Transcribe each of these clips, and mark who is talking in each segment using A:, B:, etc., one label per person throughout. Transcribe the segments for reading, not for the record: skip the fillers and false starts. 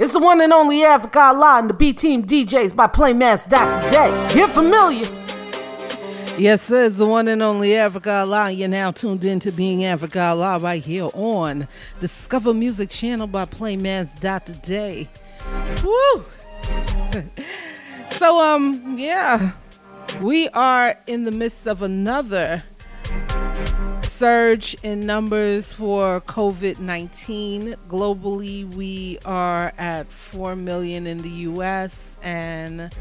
A: It's the one and only Africa Allah and the B Team DJs by Playmaster.Today. Get familiar. Yes, sir, it's the one and only Africa Allah. You're now tuned in to Being Africa Allah right here on Discover Music Channel by Playmaster.Today. Woo! So, yeah, we are in the midst of another surge in numbers for COVID-19. Globally, we are at 4 million in the US and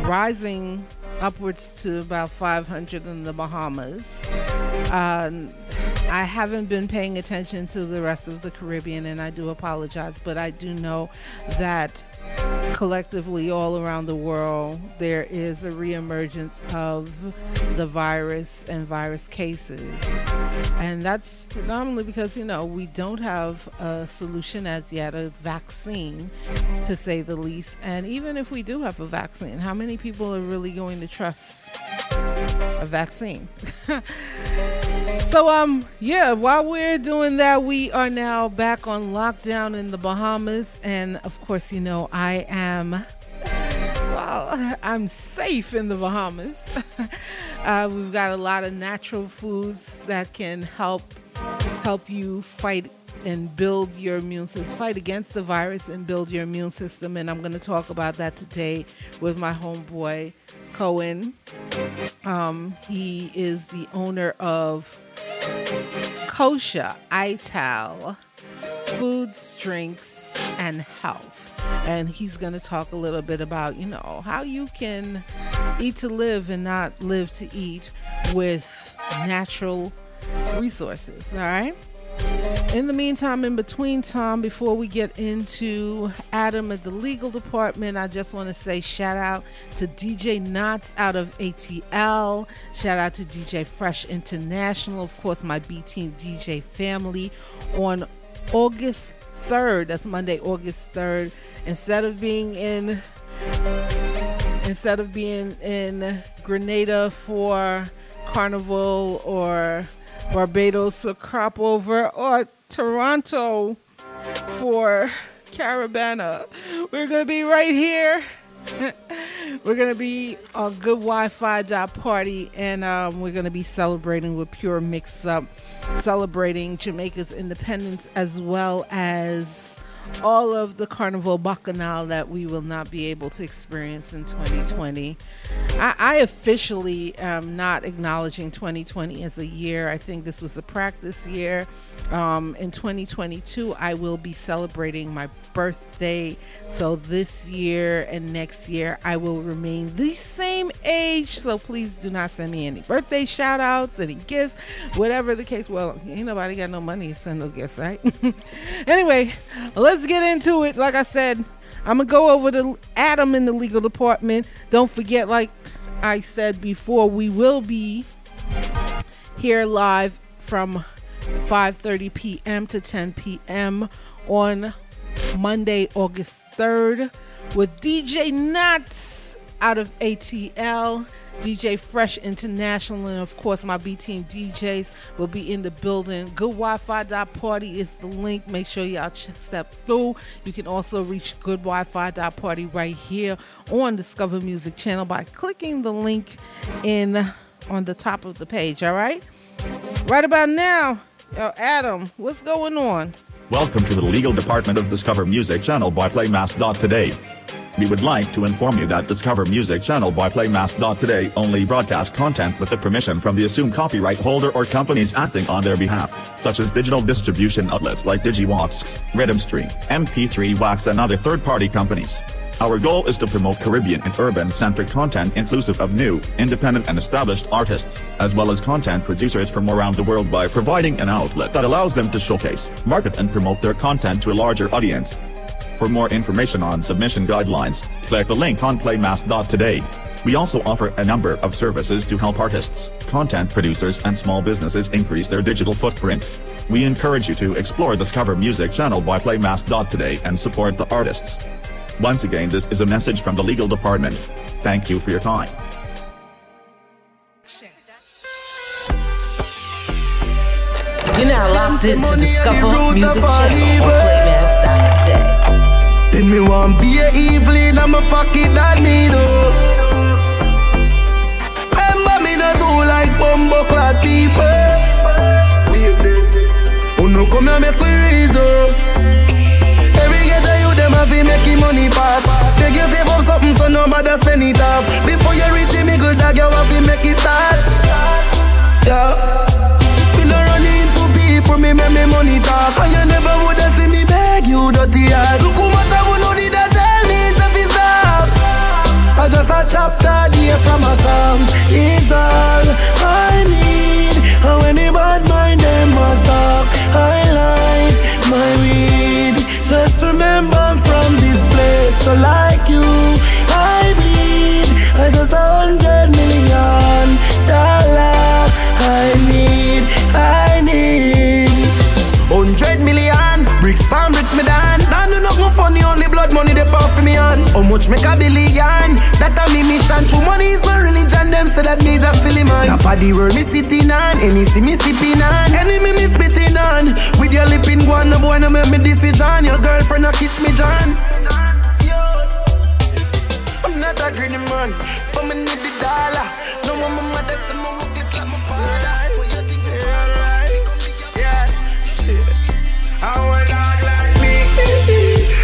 A: rising upwards to about 500 in the Bahamas. I haven't been paying attention to the rest of the Caribbean, and I do apologize, but I do know that collectively all around the world there is a reemergence of the virus and virus cases, and that's predominantly because we don't have a solution as yet, a vaccine to say the least. And even if we do have a vaccine, how many people are really going to trust a vaccine? So yeah, while we're doing that, we are now back on lockdown in the Bahamas, and of course I'm safe in the Bahamas. We've got a lot of natural foods that can help you fight and build your immune system, fight against the virus and build your immune system. And I'm going to talk about that today with my homeboy Cohen. He is the owner of Kosha Ital Foods, Drinks, and Health. And he's going to talk a little bit about, how you can eat to live and not live to eat with natural resources. All right. In the meantime, in between time, before we get into Adam at the legal department, I just want to say shout out to DJ Knots out of ATL. Shout out to DJ Fresh International. Of course, my B Team DJ family. On August 3rd, that's Monday, August 3rd, instead of being in Grenada for Carnival or Barbados or Crop Over or Toronto for Caravana, we're going to be right here. We're going to be on Good Wi-Fi Party, and we're going to be celebrating with Pure Mix Up, celebrating Jamaica's independence as well as all of the Carnival Bacchanal that we will not be able to experience in 2020. I officially am not acknowledging 2020 as a year. I think this was a practice year. In 2022, I will be celebrating my birthday. So this year and next year, I will remain the same age. So please do not send me any birthday shout outs, any gifts, whatever the case. Well, ain't nobody got no money to send no gifts, right? Anyway, let's get into it. Like I said, I'm going to go over to Adam in the legal department. Don't forget, like I said before, we will be here live from 5:30 p.m. to 10 p.m. on Monday, August 3rd with DJ Nuts out of ATL, DJ Fresh International, and of course my B Team DJs will be in the building. Good Wi-Fi Party is the link. Make sure y'all step through. You can also reach Good Wi-Fi Party right here on Discover Music Channel by clicking the link on the top of the page. All right, right about now, Adam, what's going on?
B: Welcome to the legal department of Discover Music Channel by Playmaster.Today. We would like to inform you that Discover Music Channel by Playmaster.Today only broadcast content with the permission from the assumed copyright holder or companies acting on their behalf, such as digital distribution outlets like DigiWax, Rhythmstream, MP3 Wax, and other third-party companies. Our goal is to promote Caribbean and urban-centric content inclusive of new, independent and established artists, as well as content producers from around the world by providing an outlet that allows them to showcase, market and promote their content to a larger audience. For more information on submission guidelines, click the link on Playmaster.Today. We also offer a number of services to help artists, content producers and small businesses increase their digital footprint. We encourage you to explore Discover Music Channel by Playmaster.Today and support the artists. Once again, this is a message from the legal department. Thank you for your time.
A: You're now locked into Discover Music Channel on Playmaster.Today.
C: And be evil in my pocket that me do. Remember me not do like bumbo clad people. Who no come here make we reason. Every ghetto you them have to make money fast. Take you save up something so nobody spend it off. Before you reach the middle dog you have to make it start. Yeah. Me no run into people, me make me money talk. And you never woulda see me beg you dirty heart. Look how much I would know did that tell me if it's stop. I just a chapter there from my songs. It's all I need. And when the bad mind them a talk, I like my weed. Just remember I'm from this place, so like you, I bleed. I just $100 million. I need 100 million. Bricks, pound, bricks, me done. Now do not go funny, only blood money they pour for me on. How much make a billion? That a me mission. True money is my religion. Them say that me's a silly man. Top of the world me sitting on. Any see me sipping on. Enemy me spitting on. With your lip in one, no boy no make me decision. Your girlfriend no kiss me John. I'm not a greedy man, but me need the dollar. No more my mother say me work this like my father. What you think about right? Yeah. I want dog like me.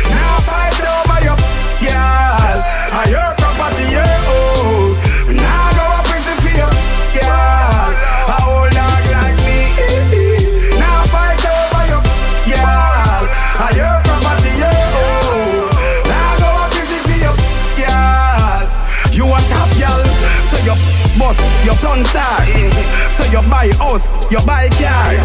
C: Now fight over your girl. Your property, your own. Now go to prison for your girl. I want dog like me. Now fight over your girl. Your property, your own. Now go to prison for your girl. You a top girl, so you boss, you turn star. So you buy house, you buy car.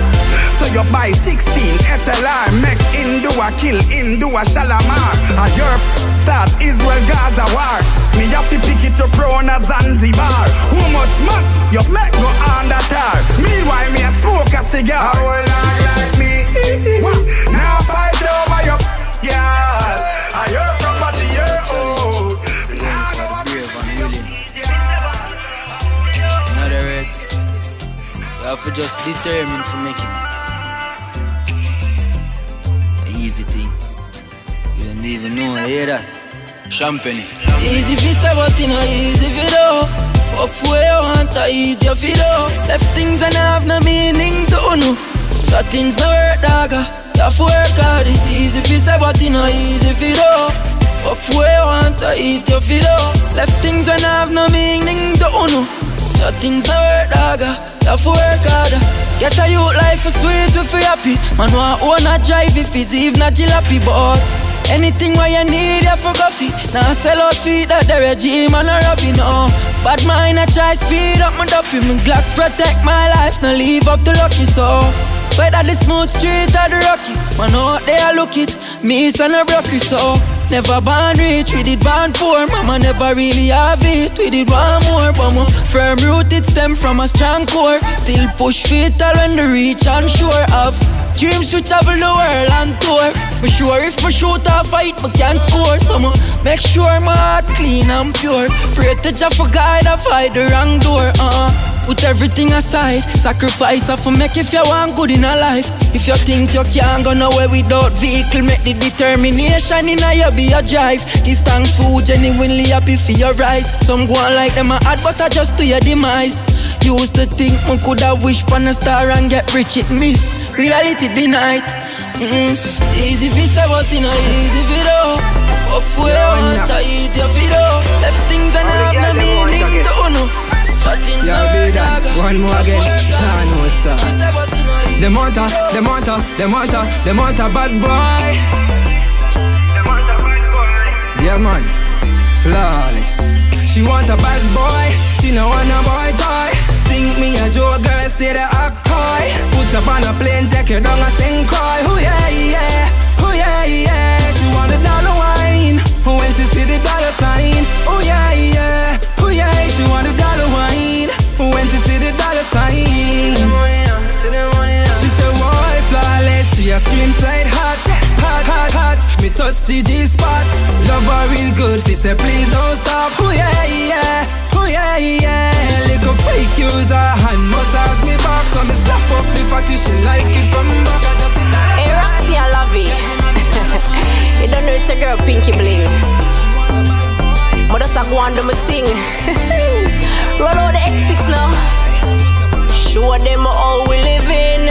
C: So you buy 16 SLR. Make Hindu a kill, Hindu a Shalamar. And your start Israel Gaza war. Me have to pick it up on a Zanzibar. How much man you make go on that tar? Meanwhile me a smoke a cigar. I will not like me. Now fight over your girl. And your property your own. Now go up with your
D: another red. You have to just determine to make it an easy thing. You don't even know, I hear that. Champagne. Easy fi say but it no easy fi do. Up where you want to eat your fi do. Left things and have no meaning to know. So things no work dagger. You have to work hard. It's easy fi say but it no easy fi do. Up where you want to eat your fi do. Left things and have no meaning to know. So things no work dagger. You have to work hard. Get a youth life is sweet if you happy. Man want own a drive if it's even not jalopy. But anything what you need you for coffee. Now sell out feet that the regime and a robby no. Bad mind I try speed up my dopey. Me Glock protect my life, no leave up the lucky so. Whether the smooth street or the rocky, man out there look it, me son a broke it so. Never born rich, we did born poor. Mama never really have it, we did want more. But my firm rooted stem from a strong core. Still push fatal when the reach unsure of. Dreams to travel the world and tour. For sure if my shoot or fight, I can't score. So make sure my heart clean and pure. Pray to Jah for guide, I fight the wrong door. Put everything aside, sacrifice of make if you want good in a life. If you think you can't go nowhere without vehicle, make the determination in your be a drive. Give thanks for genuinely happy for your rise. Some go on like them a add but just to your demise. Used to think I could have wished on a star and get rich, it miss. Reality denied. Easy fi say but it no easy fi do. Up where you want to eat your fi do. Left things and have no meaning to know.
E: Yo, be that. One more again. No star. Them want a bad boy. Yeah man, flawless. She want a bad boy. She no want a boy toy. Think me a joke girl, stay the act coy. Put up on a plane, take you down and sing cry. Oh yeah yeah, oh yeah yeah. She want the dollar wine. When she see the dollar sign. Oh yeah yeah, oh yeah. She want the dollar wine. When she see the dollar sign. She said why flawless. She a scream side hot, hot, hot, hot. Me touch the G-spot. Love her real good. She said please don't stop. Oh yeah yeah, oh yeah yeah. Little fake user hand massage me back. So me slap up the fatty. She like it from back.
F: Hey Roxy, I love it. You don't know it's your girl Pinky Bling. Mother Sack want them to sing. Roll out the X6 now. Show them how we living.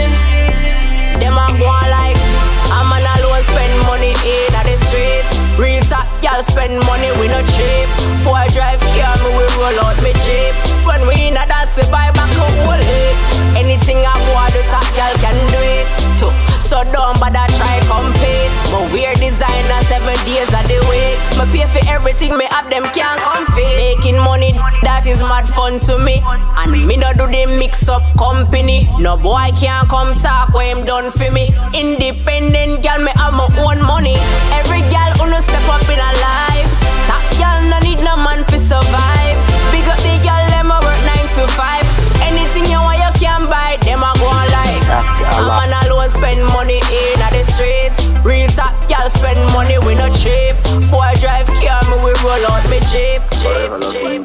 F: Them a go on like a man alone spend money in the streets. Real top y'all spend money, we no cheap. Boy drive car, me we roll out me Jeep. When we in a dance, we buy back a whole heap. Anything I want, the top y'all can do it too. So don't bother try compete. But wear designer 7 days of the week. Me pay for everything, me have them can't compete. Making money, that is mad fun to me. And me no do the mix up company. No boy can't come talk when him done for me. Independent girl, me have my own money. Every girl who no step up in a life. Top girl no need no man to survive. Big up the girl, them a work 9 to 5. Anything you want you can buy, them a go on like. A man alone spend money in the streets. Real top girl spend money, we no cheap. Boy drive car, me we roll out me Jeep.
G: Forever love Jeep.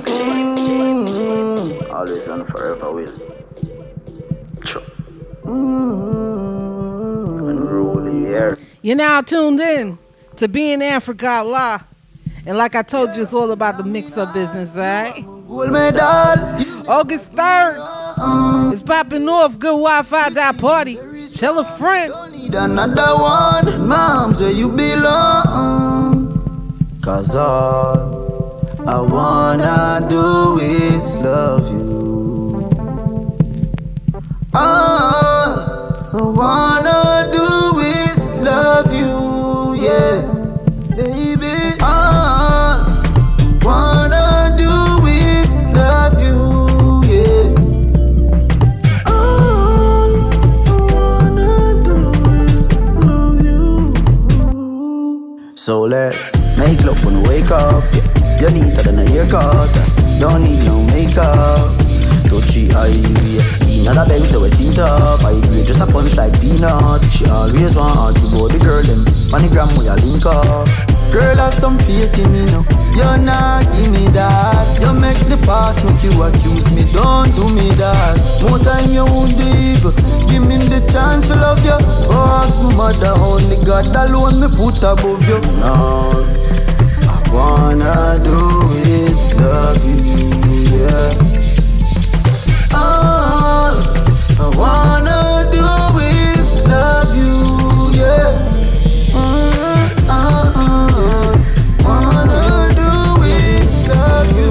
G: Always and forever will.
A: You're now tuned in to Being Africa La. And like I told you, it's all about the mix-up business, right? August 3rd, it's popping off. Good Wi-Fi, that party. Tell a friend.
H: Don't need another one, mom's where you belong. Cause all I wanna do is love you. All I wanna do is love you, yeah, baby. All I wanna do is love you, yeah. All I wanna do is love you. So let's make love when we wake up, yeah. You need that in a haircut, don't need no makeup. Touchy IV, another Benz they were tint up. I agree, just a punch like peanut. She always want argue about the girl them. Panigram we a link up. Girl have some faith in me now. You not give me that. You make the past make you accuse me. Don't do me that. More time you won't leave. Give me the chance to love you. Oh, ask my mother, only God alone me put above you. Now I wanna do is love you, yeah. All I wanna do is love you, yeah. Wanna do is love you.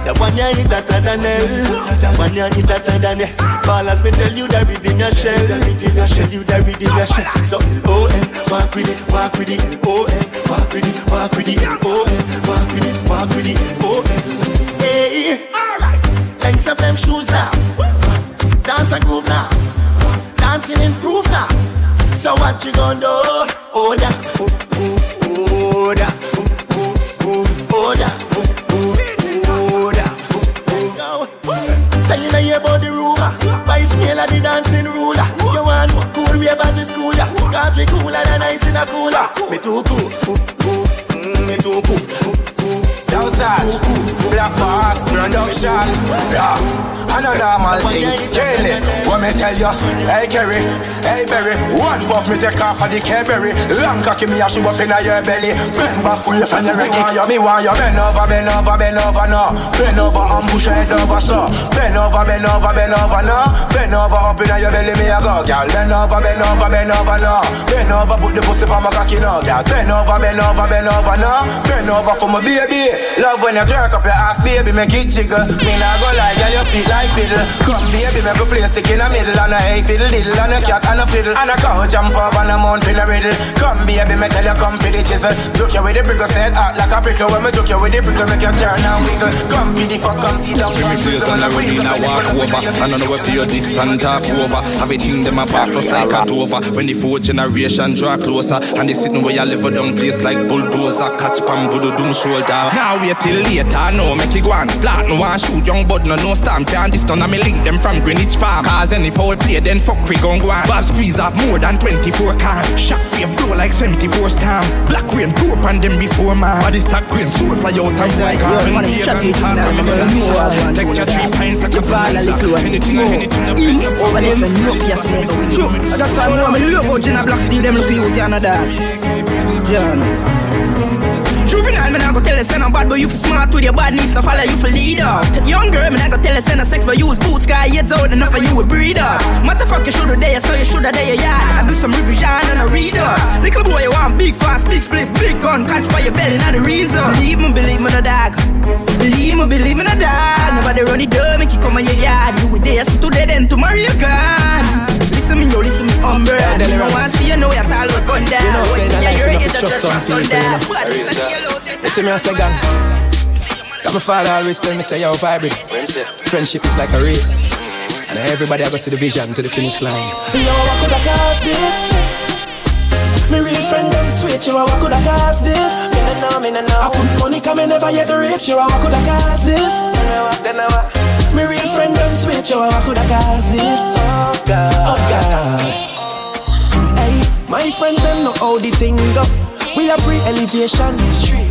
C: The one you hit hotter than hell. One you hit hotter than hell. Fall as me tell you that within your shell. Tell you that within your shell. So, oh, walk with it, walk with it. Oh, walk with it, walk with it. Oh, walk with it, walk with it. Oh, hey, alright. Lace up them shoes now. Dance and groove now. Dancing improve now. So what you gonna do? Oh, da, oh, oh, oh, da, oh, oh, oh, oh, da.
I: school, yeah. Cause we cooler than ice in a cooler. Me too cool, me too cool. Now Sarge, Black Boss Production. Yeah, another normal thing. Kelly, what me tell you? Hey Kerry, hey Berry. One puff me take off of the K-berry. Long cocky me a shoe up in your belly. Bend back way from your ready. Me want you bend over, bend over, bend over now. Bend over and push your head over so. Bend over, bend over, bend over now. Bend over up in your belly me a go, girl. Bend over, bend over, bend over now. Bend over, put the pussy on my cocky now, girl. Bend over, bend over, bend over now. Bend over for my baby. Love when you jerk up your ass, baby, make it jiggle. Me nah go lie, girl, you feel like fiddle. Come, baby, make a play stick in the middle. And a hey fiddle diddle, and a cat and a fiddle. And a cow jump up and a mount in a riddle. Come, baby, me tell you come for the chisel. Joke you with the prickle, set out like a prickle. When me joke you with the prickle, make you turn and wiggle. Come, for the fuck, come see down.
J: Give me place on the arena, walk over. I don't know if you're this and talk over. Everything them a pass just like a Dover. When the fourth generation draw closer, and they sitting where you live down place like bulldozer. Catch pam, budu doom shoulder. Now wait till later, no, make it go on. Black no one shoot, young bud no stamp. Can't this turn and me link them from Greenwich Farm. Cause any foul play, then fuck we gon' go on. Bob squeeze off more than 24 cars. Shockwave blow like 74 storm. Black rain pour upon them before man. Body stack green, soul fly out and fly. When we can talk, I'm gonna know. Take your 3 pints like a pizza. Anything over there, so look yourself. That's why I'm gonna look out in a black steel, them look you out another. Juvenile, me not go tell you say no bad, but you for smart with your badness, no follow you for leader. Young girl, me not go tell you say no sex, but you use boots, guy heads out enough for you a breeder. Motherfucker, you shoulda there, so you shoulda there your yard. I do some revision and a reader. Little boy, you want big fast, big split, big gun, catch by your belly, not the reason. Believe me, no dog. Believe me, no dog. Nobody run it down, make you come on your yard. You with there, so today then tomorrow you gone. Listen me, umbrella. You don't want to see you know you're all about gun down.
E: You know, say that life you not trust some people, you know. Listen me, I say gang. Got my father always tell me, say yo, vibrate. Friendship is like a race, and everybody I go see the vision to the finish line.
I: Yo, what could I cause this? Me real friend them switch, yo, what could I cause this? Me no know. I couldn't money come and never yet reach, yo, what could I cause this? Me real friend them switch, yo, what could I cause this? Oh God. Hey, my friend them know how the thing go. We are pre-elevation.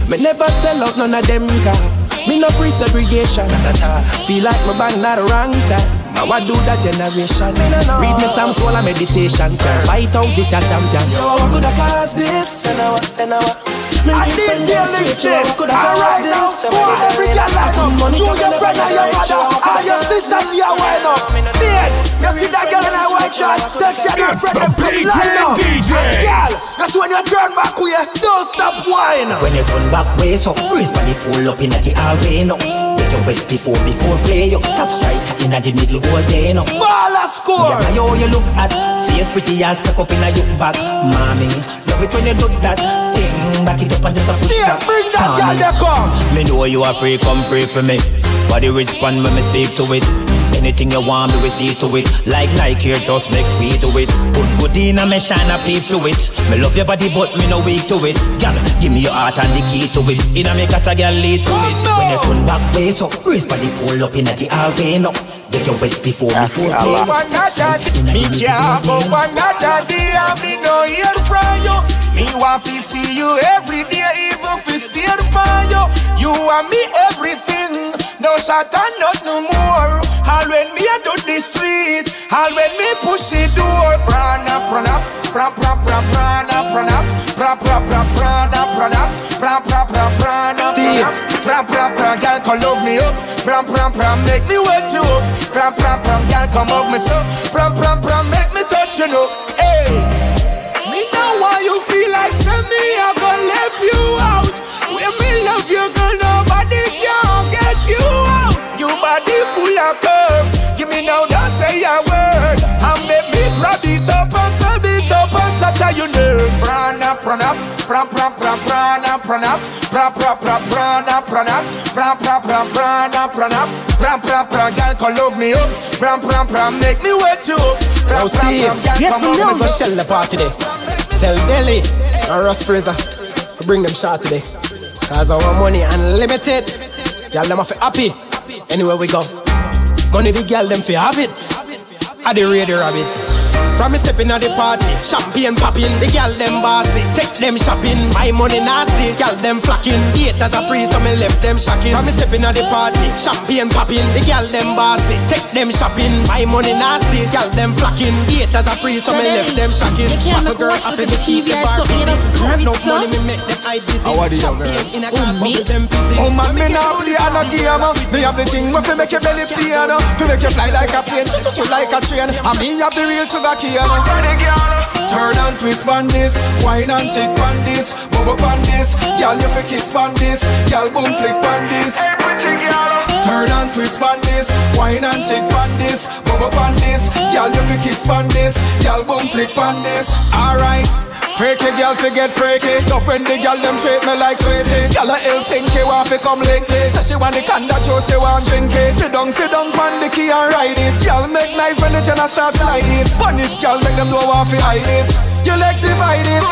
I: Me never sell out none of them car. Me no pre-segregation. Feel like my band not the wrong time. Now I do that generation. Read me some soul and meditation. Fight out this your champion. Yo, what could I cause this? I did hear this. What could I cause this? Every girl line up. You your friend and your mother and your sister see her wind up. Stay. You see that girl in a white shirt. Tell she your friend and put line up. Girl, that's when you turn back way. Don't stop whine.
K: When you turn back way, so breeze body pull up in the hallway no. Get your wet before play. You top striker in the middle all day no.
I: Ball score.
K: Yeah, yo, you look at face pretty as stuck up in a yoke back, mommy. Love it when you do that thing. Back it up and just a push back.
I: Bring that girl, they come.
K: Me know you are free, come free for me. Body respond when me speak to it. Anything you want me, we see to it. Like Nike here, just make we do it. Put good in and me shine a peep through it. Me love your body but me no weak to it. Girl, give me your heart and the key to it. In a make us a girl lead to it. When you turn back way so, brace body pull up in the hallway no. Get your wet before play.
I: Me can't go another day and me no hear from you. Me want to see you every day, even if it's still for you. You and me everything. No shot and not no more. All when me a do the street, all when me push the door. Prana, prana, prana, prana, prana, prana, prana, prana, prana, prana, prana, prana, prana, girl come love me up. Prana, make me wet you up. Prana, girl come hug me so. Prana, make me touch you up. Hey, me know why you feel like send me, I gonna left you out. When me love you, girl, nobody can get you out. You body full of curves. Give me now, don't say a word. And make me grab it up and stab it up and shatter your nerves. Prana, prana, prana, prana, prana, prana, prana, prana, prana, prana, prana, prana, prana, girl, come love me up. Prana, make me wet you up.
E: Now Steve, get from me go shell the party today. Tell Delhi and Ross Fraser to bring them shot today. Cause our money unlimited. Y'all them are fi happy anywhere we go. Money the girl them fi have it. I the radio rabbit.
I: From me stepping at the party, champagne popping. The girl them bossy, take them shopping. My money nasty, girl them flocking. Eat as a priest, so me left them shocking. From me stepping at the party, champagne popping. The girl them bossy, take them shopping. My money nasty, girl them flocking. Eat as a priest, so me left them shocking. Fuck a girl up in the TV bar busy. No money me make them eye busy. Champagne in a glass, bubble them busy. Oh man, me now play on a game. Me have the thing where fi make your belly piano, fi make you fly like a plane, choo like a train. And me have the real sugar cane. Turn and twist on this, wine and tick on this, bubble on this, girl you fi kiss on this, girl boom flick on this. Turn and twist on this, wine and tick on this, bubble on this, girl you fi kiss on this, girl boom flick on this. Alright. Freaky girl forget freaky. Your friend the girl them treat me like sweetie. Girl a Helsinki want fi come link me. Say she want the Kanda Joe, she want drink it. Sit down pan the key and ride it. Girl make nice when the Jenna start slide it. Punish girl make them don't want fi hide it. Your legs divide it.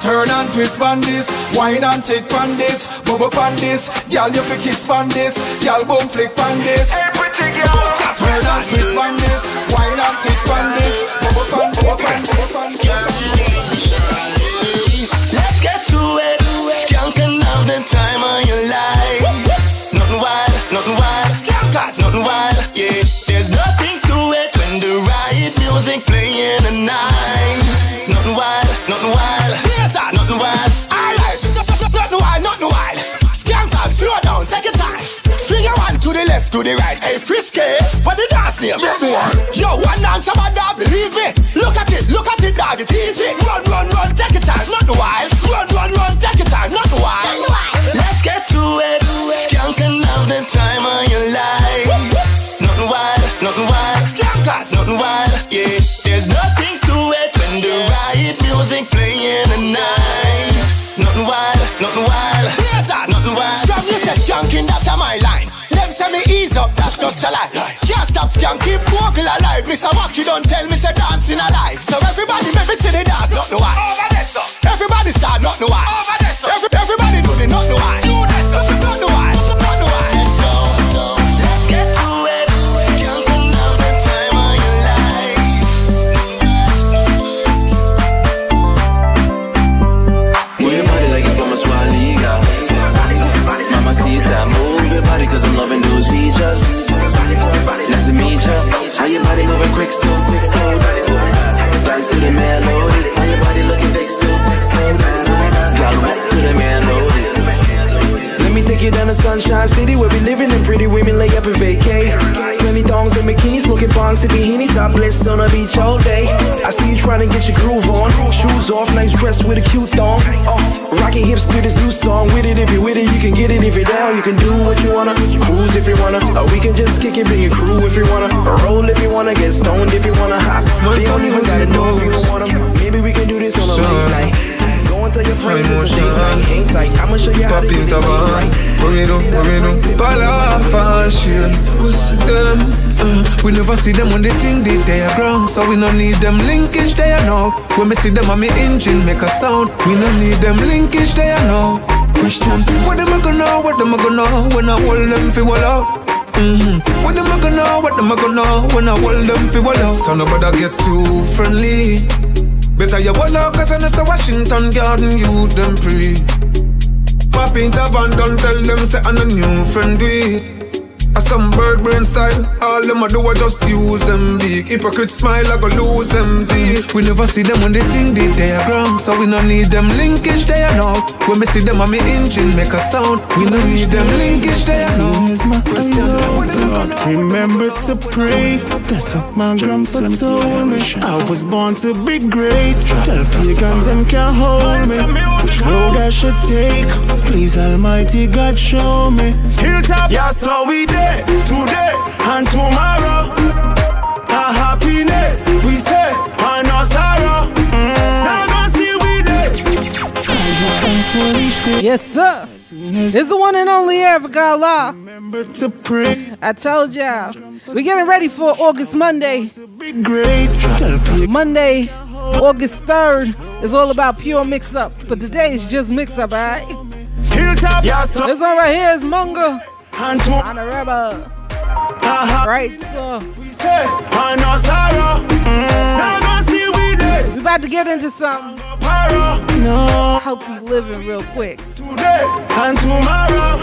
I: Turn and twist pan this, wine and tick pan this, bubble pan this, girl you fi kiss pan this, girl boom flick pan this. Turn and twist pan this, wine and tick pan this, bubble pan this.
L: Let's get to it. Skanking out the time of your life. Nothing wild, skankers, nothing wild. Yeah, there's nothing to it when the riot music playing at night. Nothing wild, yes, nothing wild. Alright, nothing wild. Skankers, slow down, take your time. Fling your one to the left, to the right. Hey, frisky, but the dance name. Yo, one dance about that, believe me. Look at it, dog, it's easy. Run, take your time, not the wild. Run, take your time, not the wild. Let's get to it. Skanking out the time of your life. Nothing wild, skankers, nothing wild. Yeah, there's nothing to it when the riot music playing at night. Nothing wild, yes, nothing wild. From you said skanking, that's my line. Them say me ease up, that's just a lie. Can't stop skank, keep vocal alive. Mr. Wacky don't tell me say dancing alive. So everybody make me see the dance, not know why. Over there, so everybody start, not know why. Over there, so everybody do the not know why. Do that, so not know why, not know why. Let's go, let's get to it. Skanking out the time of your life.
M: Move your body like you come a swaliga. Mamacita, move your body 'cause I'm loving those features. Nice to meet ya. How your body moving quick, so dance to the melody. How your body looking thick, so girl, back to the melody. Let me take you down to Sunshine City where we living and pretty women lay up and vacate. 20 thongs and bikinis, smoking bonds to bikini, topless on the beach all day. I see you trying to get your groove on. Shoes off, nice dress with a cute thong. Rocking hips to this new song. With it, if you're with it, you can get it. If you're down, you can do what you wanna. Cruise if you wanna. Or we can just kick it, bring your crew if you wanna. Roll if you wanna, get stoned if you wanna. Hot. They don't even gotta know if you don't wanna. Maybe we can do this on a late night. Go and tell your friends it's a date night. Hang tight, I'ma show you how to do it right.
N: Fashion, them. We never see them when they think they are ground, so we don't need them linkage there now. When we see them on me engine make a sound, we don't need them linkage there now. Question, what them a gonna know? What them a gonna know when I hold them fi wall out? What them a gonna know? What them a gonna know when I hold them fi wall out? So nobody get too friendly. Better you wall out 'cause I know say Washington Garden you them free. Pop in the van, don't tell them say I'm a new friend do it. A some bird brain style, all them a do I just use them big. Hypocrite smile, I go lose them deep. We never see them when they think they are ground, so we don't need them linkage there now. When we see them on me engine make a sound, we don't need them linkage there now.
O: Remember to pray, that's what my grandpa told me. I was born to be great, tell pagans them can't hold me. Which road I should take, please Almighty God show me. Hilltop, yeah, so we did today and tomorrow. A happiness we say and no sorrow. Now go see we this.
A: Yes, sir. It's the one and only Africa Allah.
O: Remember to pray.
A: I told y'all. We're getting ready for August Monday. Monday, August 3rd is all about pure mix up. But today is just mix up, alright? This one right here is Munga. On the rebel. Right, so
O: we say, no sorrow.
A: We about to get into some healthy living real quick.
C: Today and tomorrow.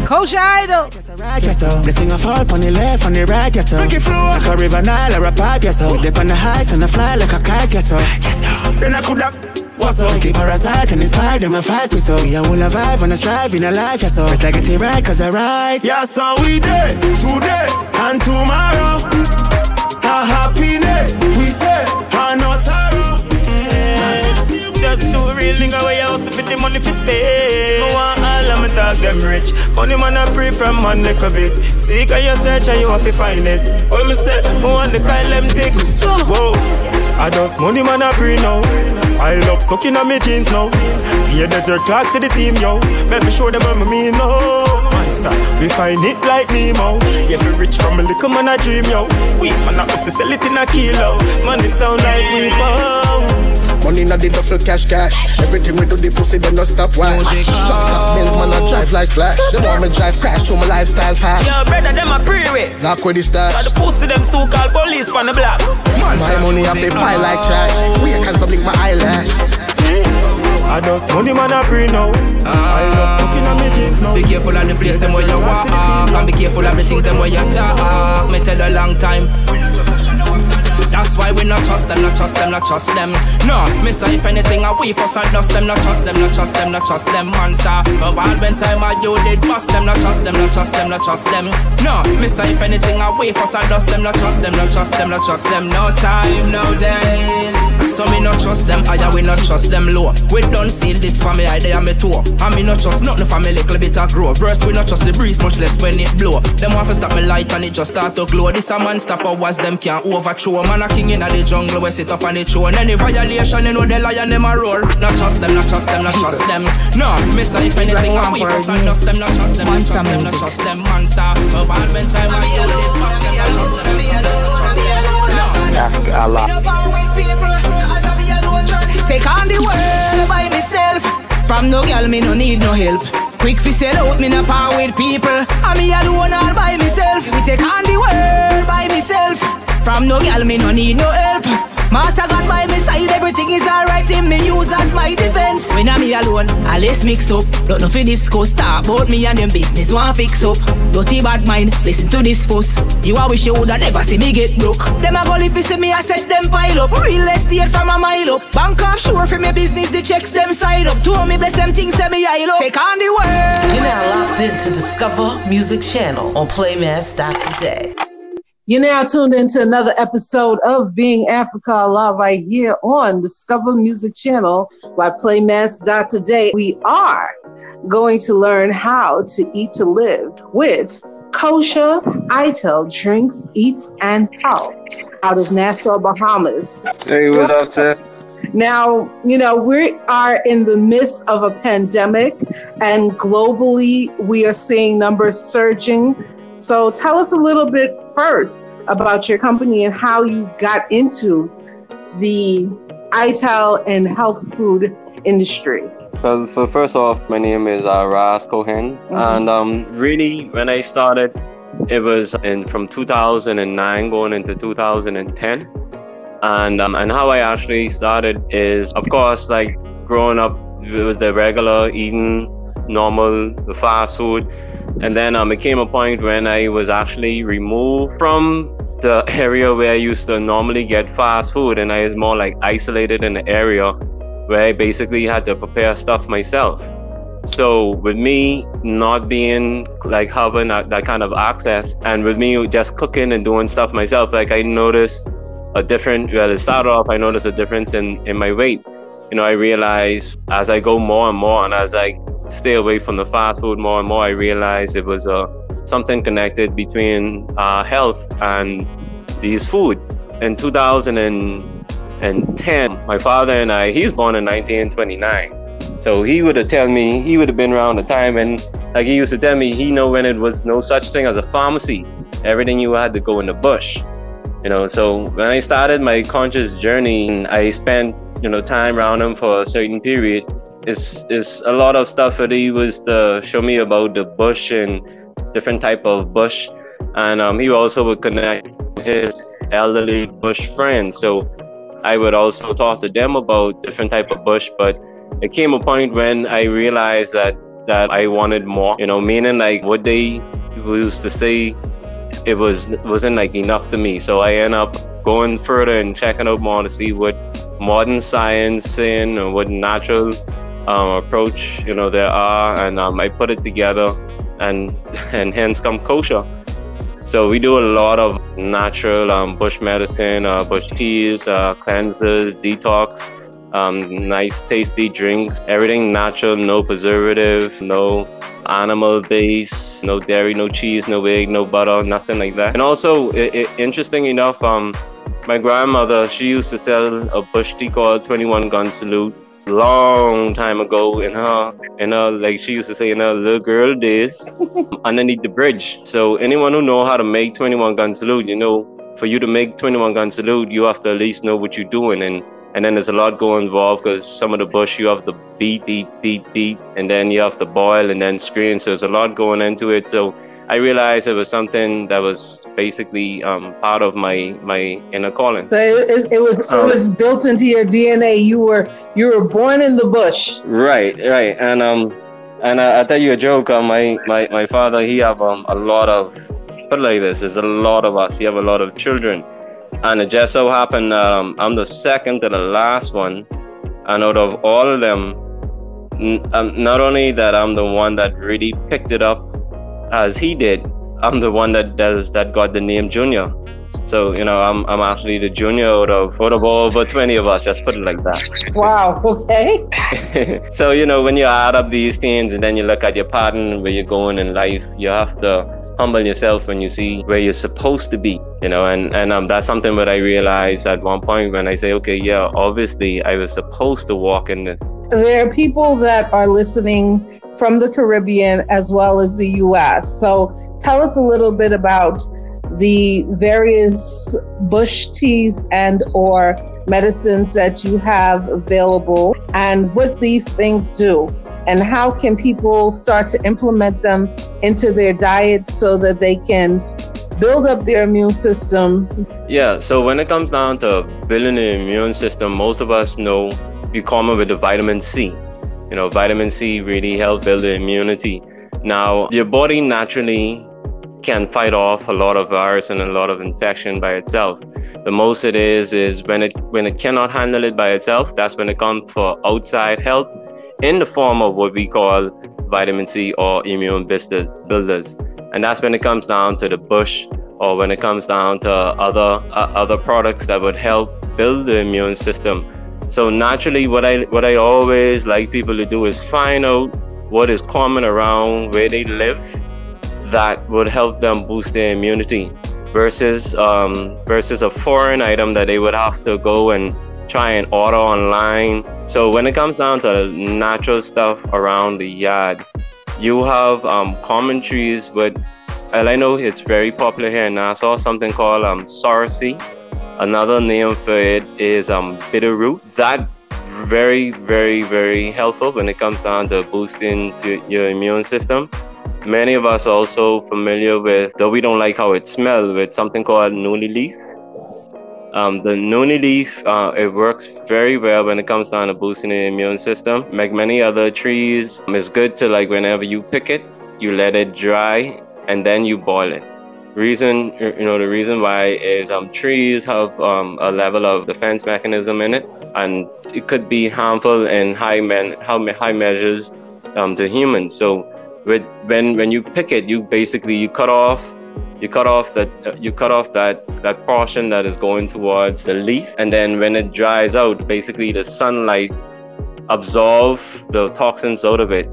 A: Kosher Idol.
O: Blessing of fall on the left, on the right, yes sir. Make it flow like a river Nile or a pipe, yes sir. Dip on the height and I fly like a kite, yes sir. Yes sir. Then I could have. What's up? Keep parasite and inspire them and fight with so. We are will survive and I strive in a life, yes sir. Better get it right, cause I ride. Yeah, so we did today and tomorrow. Our happiness, we say, and no sorrow.
P: Just do a real nigga where you also fit the money for spend. I want all of my dog them rich. Money man I pray from man neck a bit. Seek and you search and you have to find it. When me say, I want the Kyle them take. Whoa, I just money man I pray now. I love stuck in my jeans now. Be a desert class to the team yo. Let me show them what I mean no. Monster, we find it like Nemo. Yeah, if you rich from a little man I dream yo. We man I must sell it in a kilo. Money sound like we bow.
Q: Money na the duffel cash. Everything we do the pussy them no stop watch. Drop top Benz man I drive like Flash. They want me drive crash show my lifestyle pass.
P: Yo brother them a pre-way.
Q: Lock with the stash.
P: Got the pussy them so called police on the block.
Q: My money I feel pie like trash. We can't blink my eyelash.
P: I just money man a pre now. I love fucking on me jeans now.
E: Be careful of the place them where you walk. And be careful of the things them where you talk. Me tell a long time. That's why we not trust them, not trust them, not trust them. No, me say if anything I we fuss and dust them, not trust them, not trust them, not trust them. Monster, but all when time I you did bust them, not trust them, not trust them, not trust them. No, me say if anything I we fuss and dust them, not trust them, not trust them, not trust them. No time, no day. So me not trust them, higher we not trust them low. We don't seal this for me, I they am me tour. And me not trust nothing for me little bit of grow. Burst we not trust the breeze, much less when it blow. Them want to stop me light and it just start to glow. This a man stop was them can't overthrow. Man a king in the jungle, we sit up on the throne. Any violation, you know the lion them a roar. Not trust them, not trust them, not trust them. No, me say if anything I we fuss and dust them, not trust them, not trust them, not trust them. Monster, but all when time I you did bust them, not trust them, not trust them, not trust them.
R: I love.
F: Take on the world by myself. From no girl, me no need no help. Quick fi sell out, me no power with people. And me alone all by myself. We take on the world by myself. From no girl, me no need no help. Master God by my side, everything is alright. In me use as my defense. When I'm me alone, I let's mix up. Don't know fi discuss talk about me and them business. Want fix up. Dirty bad mind, listen to this fuss. You a wish you woulda never see me get broke. Them a go live fi see me assess them pile up. Real estate from a mile up. Bank offshore for me business, the checks them side up. To me bless them things, say me high up. Take on the world.
S: You're now locked into Discover Music Channel on Playmass.today.
A: You're now tuned into another episode of Being Africa Live right here on Discover Music Channel by Playmass.today. We are going to learn how to eat to live with Kosher Idol Drinks, Eats, and Health out of Nassau, Bahamas.
R: Hey, what's up, sis?
A: Now, you know, we are in the midst of a pandemic, and globally we are seeing numbers surging. So tell us a little bit first about your company and how you got into the ITAL and health food industry.
R: Well, so first off, my name is Ras Cohen. And really, when I started, it was from 2009 going into 2010. And how I actually started is, of course, like growing up, it was the regular eating, normal, the fast food. And then it came a point when I was actually removed from the area where I used to normally get fast food, and I was more like isolated in the area where I basically had to prepare stuff myself. So with me not being like having that kind of access, and with me just cooking and doing stuff myself, like I noticed a different, well, it started off, I noticed a difference in my weight. You know, I realized as I go more and more, and as I stay away from the fast food more and more, I realized it was something connected between health and these food. In 2010, my father and I, he's born in 1929. So he would have been around the time, and like he used to tell me, he know when it was no such thing as a pharmacy. Everything you had to go in the bush. You know, so when I started my conscious journey, I spent, time around him for a certain period. It's a lot of stuff that he was to show me about the bush and different type of bush. And he also would connect his elderly bush friends. So I would also talk to them about different type of bush. But it came a point when I realized that I wanted more, meaning like what they used to say, it wasn't like enough to me. So I end up going further and checking out more to see what modern science saying or what natural approach there are, and I put it together, and hence come kosher. So we do a lot of natural bush medicine, bush teas, cleansers, detox, nice tasty drink, everything natural, no preservative, no animal base, no dairy, no cheese, no egg, no butter, nothing like that. And also, interesting enough, my grandmother, she used to sell a bush tea called 21 Gun Salute long time ago in her, like she used to say, in her little girl days, underneath the bridge. So anyone who know how to make 21 Gun Salute, for you to make 21 Gun Salute, you have to at least know what you're doing. And then there's a lot going involved, because some of the bush you have to beat, and then you have to boil and then screen. So there's a lot going into it. So I realized it was something that was basically part of my inner calling.
A: So it was built into your DNA. You were born in the bush.
R: Right. And I'll tell you a joke. My father, he have a lot of, put it like this, there's a lot of us. He have a lot of children. And it just so happened I'm the second to the last one. And out of all of them, not only that I'm the one that really picked it up as he did, I'm the one that got the name Junior. So, I'm actually the junior out of over 20 of us, just put it like that.
A: Wow, okay.
R: So, when you add up these things and then you look at your pattern, where you're going in life, you have to humble yourself when you see where you're supposed to be, and that's something that I realized at one point when I say, okay, yeah, obviously I was supposed to walk in this.
A: There are people that are listening from the Caribbean as well as the US. So tell us a little bit about the various bush teas and or medicines that you have available and what these things do. And how can people start to implement them into their diets so that they can build up their immune system?
R: Yeah, so when it comes down to building the immune system, most of us know we come up with the vitamin C. Vitamin C really helps build the immunity. Now, your body naturally can fight off a lot of virus and a lot of infection by itself. The most it is when it cannot handle it by itself, that's when it comes for outside help in the form of what we call vitamin C or immune builders. And that's when it comes down to the bush, or when it comes down to other products that would help build the immune system. So naturally, what I always like people to do is find out what is common around where they live that would help them boost their immunity versus a foreign item that they would have to go and try and order online. So when it comes down to natural stuff around the yard, you have common trees, but I know it's very popular here in Nassau, something called sorcy. Another name for it is bitter root. That very, very, very helpful when it comes down to boosting to your immune system. Many of us are also familiar with, though we don't like how it smells, with something called noni leaf. The noni leaf, it works very well when it comes down to boosting the immune system. Like many other trees, it's good to, like, whenever you pick it, you let it dry and then you boil it. The reason why is trees have a level of defense mechanism in it, and it could be harmful in high measures to humans. So when you pick it, you cut off that portion that is going towards the leaf, and then when it dries out, basically the sunlight absorbs the toxins out of it.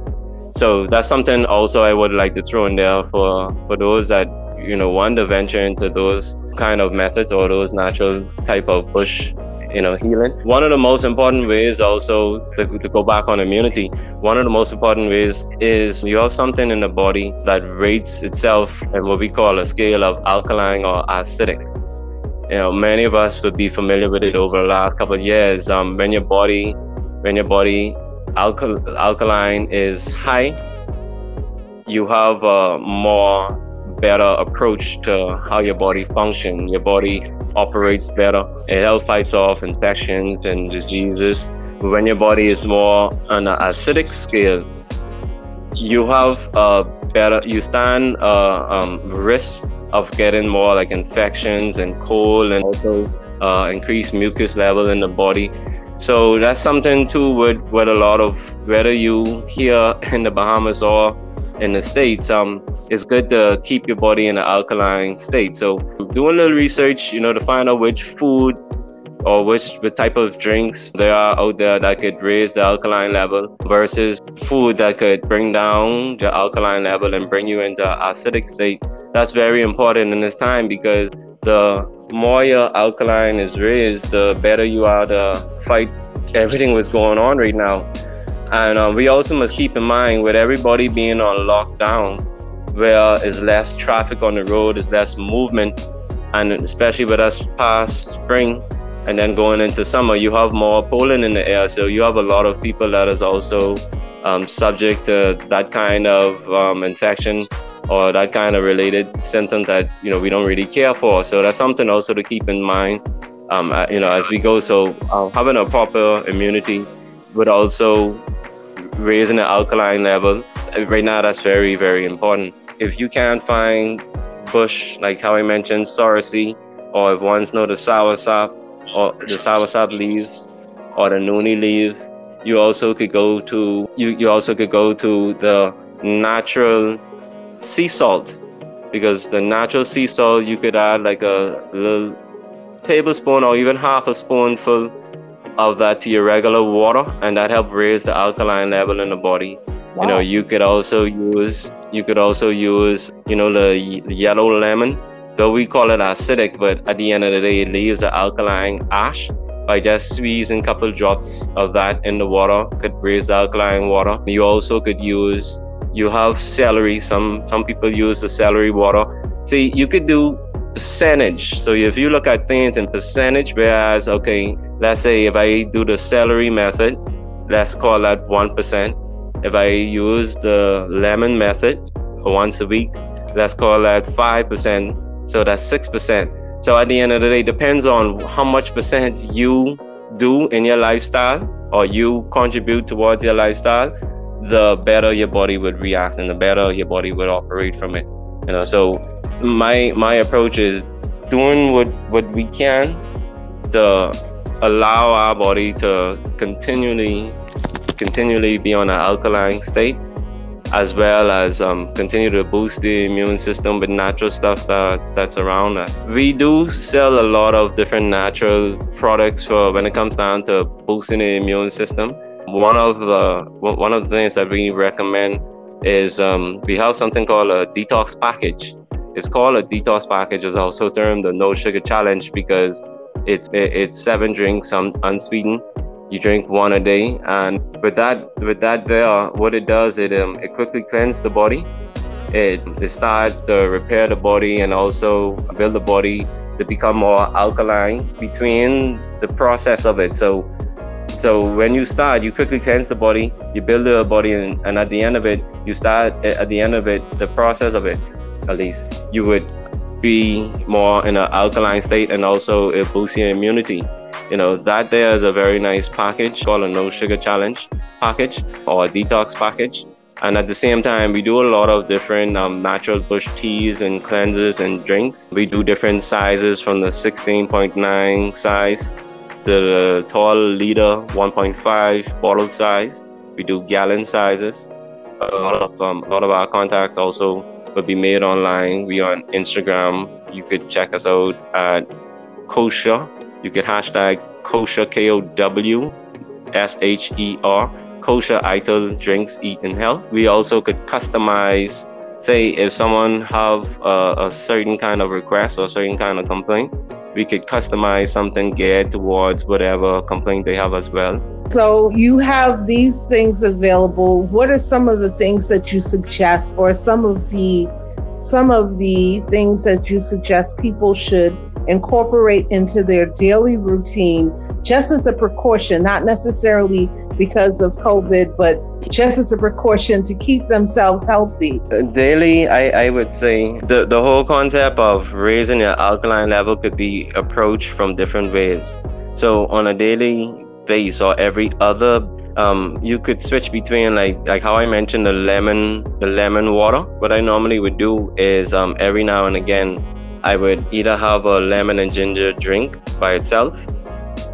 R: So that's something also I would like to throw in there for those that want to venture into those kind of methods or those natural type of bush healing. One of the most important ways also to go back on immunity, one of the most important ways is you have something in the body that rates itself at what we call a scale of alkaline or acidic. Many of us would be familiar with it over the last couple of years. When your body alkaline is high, you have more better approach to how your body functions. Your body operates better. It helps fight off infections and diseases. When your body is more on an acidic scale, you have you stand risk of getting more like infections and cold, and also increased mucus level in the body. So that's something too with a lot of, whether you here in the Bahamas or in the States, it's good to keep your body in an alkaline state. So do a little research, to find out which food or which type of drinks there are out there that could raise the alkaline level versus food that could bring down the alkaline level and bring you into an acidic state. That's very important in this time, because the more your alkaline is raised, the better you are to fight everything that's going on right now. And we also must keep in mind, with everybody being on lockdown, where there's less traffic on the road, there's less movement, and especially with us past spring and then going into summer, you have more pollen in the air. So you have a lot of people that is also subject to that kind of infection or that kind of related symptoms that we don't really care for. So that's something also to keep in mind as we go. So having a proper immunity, but also raising the alkaline level right now, that's very, very important. If you can't find bush, like how I mentioned, sorasi, or if one's know the soursop or the soursop leaves or the noni leaf, you also could go to the natural sea salt, because the natural sea salt, you could add like a little tablespoon or even half a spoonful of that to your regular water, and that helps raise the alkaline level in the body. Wow. You could also use the yellow lemon, though we call it acidic, but at the end of the day it leaves an alkaline ash. By just squeezing a couple drops of that in the water could raise the alkaline water. You also could use, you have celery, some people use the celery water. See, you could do percentage. So if you look at things in percentage, whereas, okay, let's say if I do the celery method, let's call that 1%. If I use the lemon method once a week, let's call that 5%. So that's 6%. So at the end of the day, depends on how much percent you do in your lifestyle or you contribute towards your lifestyle, the better your body would react and the better your body would operate from it. So my approach is doing what we can to allow our body to continually be on an alkaline state, as well as continue to boost the immune system with natural stuff that's around us. We do sell a lot of different natural products for when it comes down to boosting the immune system. One of the things that we recommend is we have something called a detox package. It's called a detox package. It's also termed the No Sugar Challenge because it's 7 drinks unsweetened. You drink 1 a day, and with that there, what it does, it quickly cleanses the body. It starts to repair the body and also build the body to become more alkaline between the process of it. So when you start, you quickly cleanse the body, you build the body, and at the end of it, the process of it, at least, you would be more in an alkaline state, and also it boosts your immunity. That there is a very nice package called a No Sugar Challenge package or a detox package. And at the same time, we do a lot of different natural bush teas and cleanses and drinks. We do different sizes from the 16.9 size to the tall liter 1.5 bottle size. We do gallon sizes. A lot of our contacts also will be made online. We are on Instagram. You could check us out at Kosher. You could hashtag Kosher, KOWSHER, Kosher Ital Drinks, Eat and Health. We also could customize, say if someone have a certain kind of request or a certain kind of complaint, we could customize something geared towards whatever complaint they have as well.
A: So you have these things available. What are some of the things that you suggest, or some of the things that you suggest people should incorporate into their daily routine, just as a precaution, not necessarily
T: because of COVID, but just as a precaution to keep themselves healthy?
R: Daily, I would say the whole concept of raising your alkaline level could be approached from different ways. So on a daily basis or every other, you could switch between like how I mentioned the lemon water. What I normally would do is every now and again I would either have a lemon and ginger drink by itself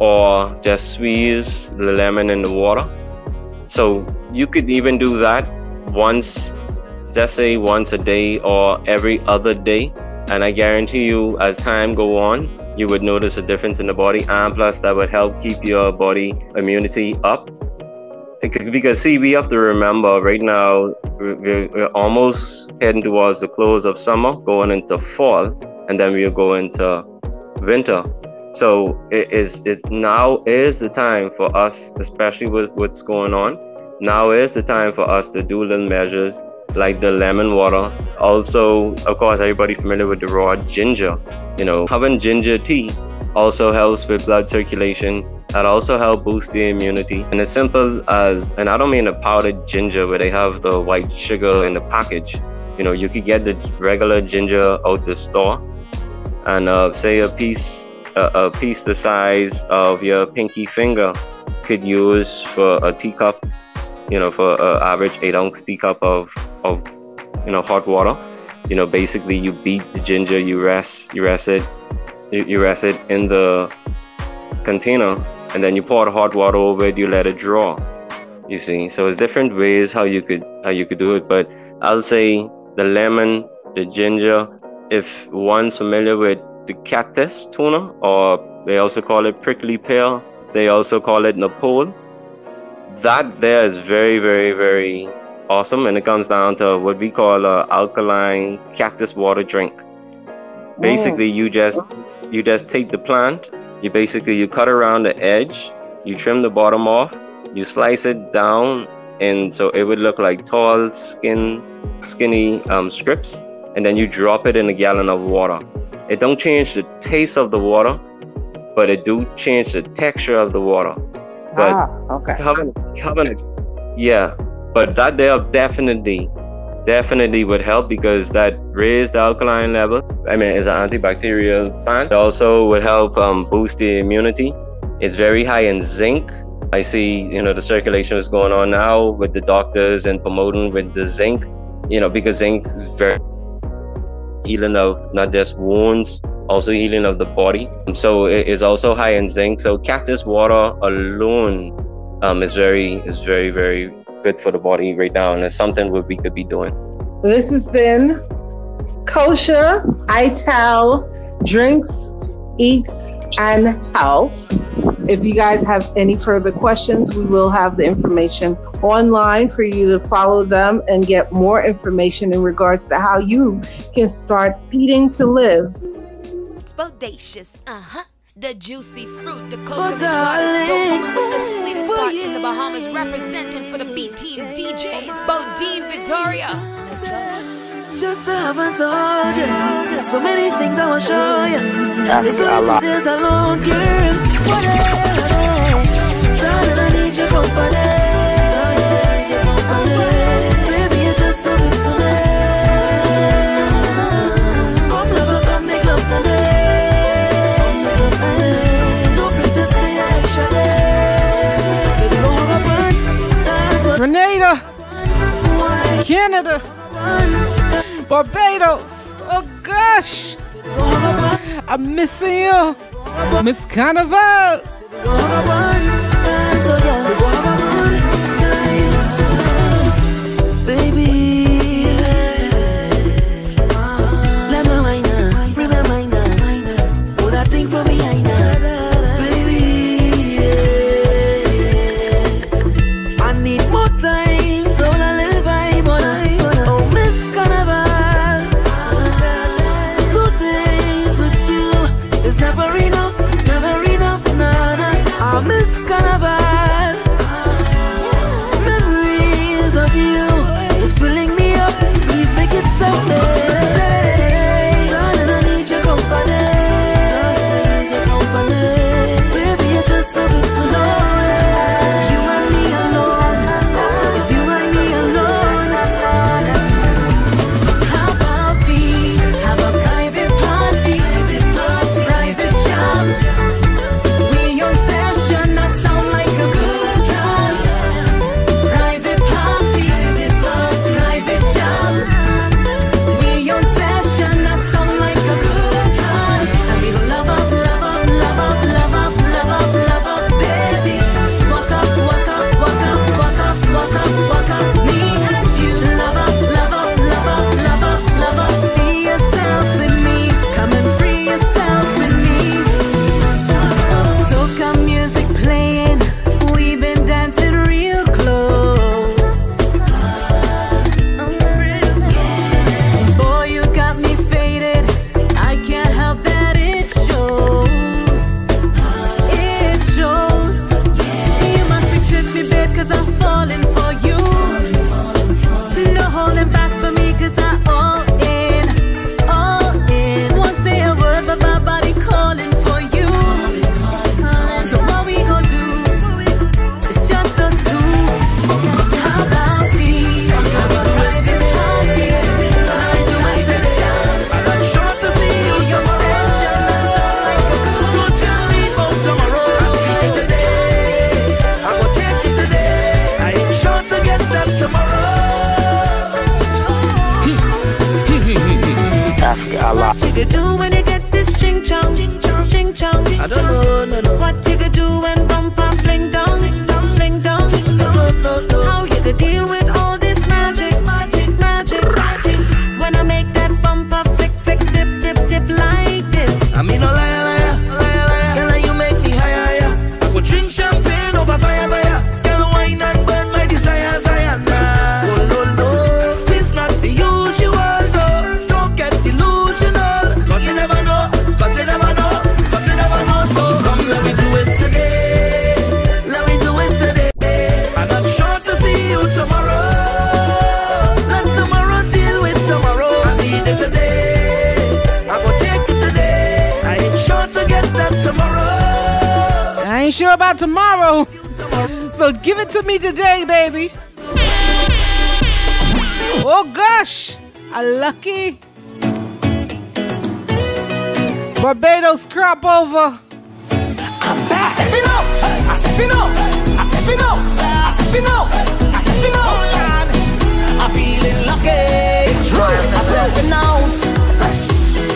R: or just squeeze the lemon in the water. So you could even do that once, just say once a day or every other day, and I guarantee you as time go on you would notice a difference in the body, and plus that would help keep your body immunity up. Because see, we have to remember right now we're almost heading towards the close of summer, going into fall, and then we'll go into winter. So now is the time for us, especially with what's going on. Now is the time for us to do little measures like the lemon water. Also, of course, everybody familiar with the raw ginger. You know, having ginger tea also helps with blood circulation. That also helps boost the immunity. And as simple as, and I don't mean the powdered ginger where they have the white sugar in the package. You know, you could get the regular ginger out the store, and say a piece the size of your pinky finger could use for a teacup. You know, for an average 8-ounce teacup of hot water. You know, basically you beat the ginger, you rest it in the container, and then you pour the hot water over it, you let it draw. You see, so it's different ways how you could do it, but I'll say the lemon, the ginger. If one's familiar with the cactus tuna, or they also call it prickly pear, they also call it Nepal. That there is very, very, very awesome, and it comes down to what we call an alkaline cactus water drink. Basically, you just take the plant, you cut around the edge, you trim the bottom off, you slice it down, and so it would look like tall, skinny strips, and then you drop it in a gallon of water. It don't change the taste of the water, but it do change the texture of the water. But
T: okay.
R: Yeah, but that there definitely would help, because that raised the alkaline level. I mean, it's an antibacterial plant. It also would help boost the immunity. It's very high in zinc. I see, you know, the circulation is going on now with the doctors and promoting with the zinc, you know, because zinc is very healing of not just wounds, also healing of the body. So it is also high in zinc. So cactus water alone is very, very good for the body right now, and it's something what we could be doing.
T: This has been Kosher Ital Drinks, Eats, and Health. If you guys have any further questions, we will have the information online for you to follow them and get more information in regards to how you can start eating to live.
U: Bodacious, the juicy fruit, the coconut, the sweetest part in the Bahamas, representing for the B Team DJs, Bodine Victoria.
V: Just haven't told you so many things I want to show you. It's only 2 days alone, girl. Whatever, darling, I need your company. Baby, you're just so good to me. Come love, come make love to me.
A: Grenada, Canada, Barbados. Oh gosh, I'm missing you, Miss Carnival.
V: Baby, let me wine up, bring my mind up, all that thing for me, I know. Baby, I need more time, so a little vibe on her. Oh, Miss Carnival, 2 days with you is never enough, nah. I miss Carnival. What you could do when you get this ching chong, ching chong.
Q: I don't know, no.
V: What you could do when bumper fling down, fling down.
Q: No.
V: How you could deal with all this magic. When I make that bumper flick, dip like this.
Q: I mean, no liar. Girl, you make me higher. I go drink champagne over fire. Girl, wine and burn my desires. I am no. It's not the usual, so don't get delusional. Cause you never know. So come, let me do it today. And I'm sure to see you tomorrow. Let tomorrow deal with tomorrow. I need it today. I go take it today. I ain't sure to get that tomorrow.
A: I ain't sure about tomorrow. So give it to me today, baby. Oh gosh, I'm lucky. Barbados crop over.
V: Stepping out.
I: I'm feeling lucky. It's true. I'm stepping out.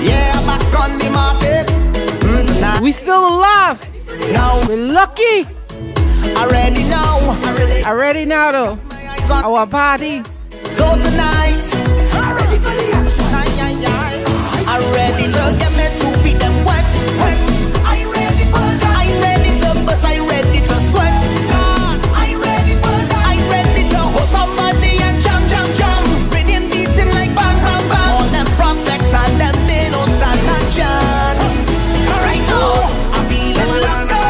I: Yeah, I'm back on the market. Tonight.
A: We still alive.
I: No.
A: We're lucky.
I: Already
A: know though. Our party.
I: So tonight, I'm ready for the action. I'm ready to get me 2 feet them wet. I'm ready for that. I'm ready to bust. I'm ready to sweat. I'm ready for that. I'm ready to hold somebody and jam. Brilliant beating like bang. All them prospects and them they don't stand a chance. Right now, I'm feeling lucky.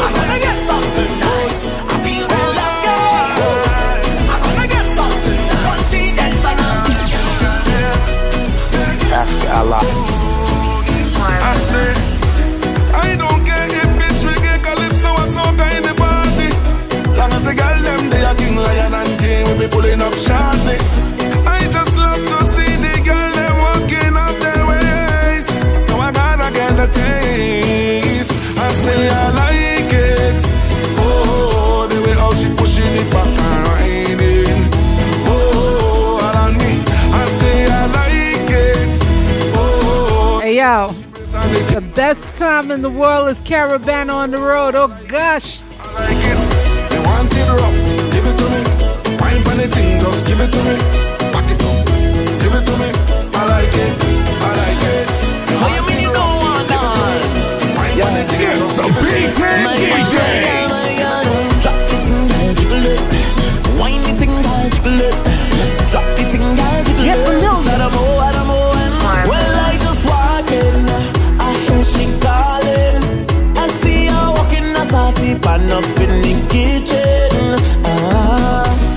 I: I'm gonna get some tonight. I feel real lucky. I'm gonna get some tonight. Confidence and
C: I don't care if bitch we get calypso or soca in the party. Long as the girl them they are king lion and king, we be pulling up sharply. I just love to see the girl them walking up their waist. Now I gotta get the taste. I say I like it. Oh, the way how she pushing it back and whining. Oh, all on me. I say I like it. Oh.
A: Hey yo, the best time in the world is Caravana on the road. Oh gosh.
C: I like it. They want it rough, give it to me. Wine on the thing, just give it to me. Back it up, give it to me. I like it.
I: How you mean you don't want dance?
C: It's the Big Man DJs.
I: Drop the thing, girl, jiggle it. Wine the thing, girl, jiggle it. Drop the thing, girl, jiggle it.
V: Get familiar.
I: I don't know. Well, I just walking. I hear she calling. I see her walking as I see pan up in the kitchen.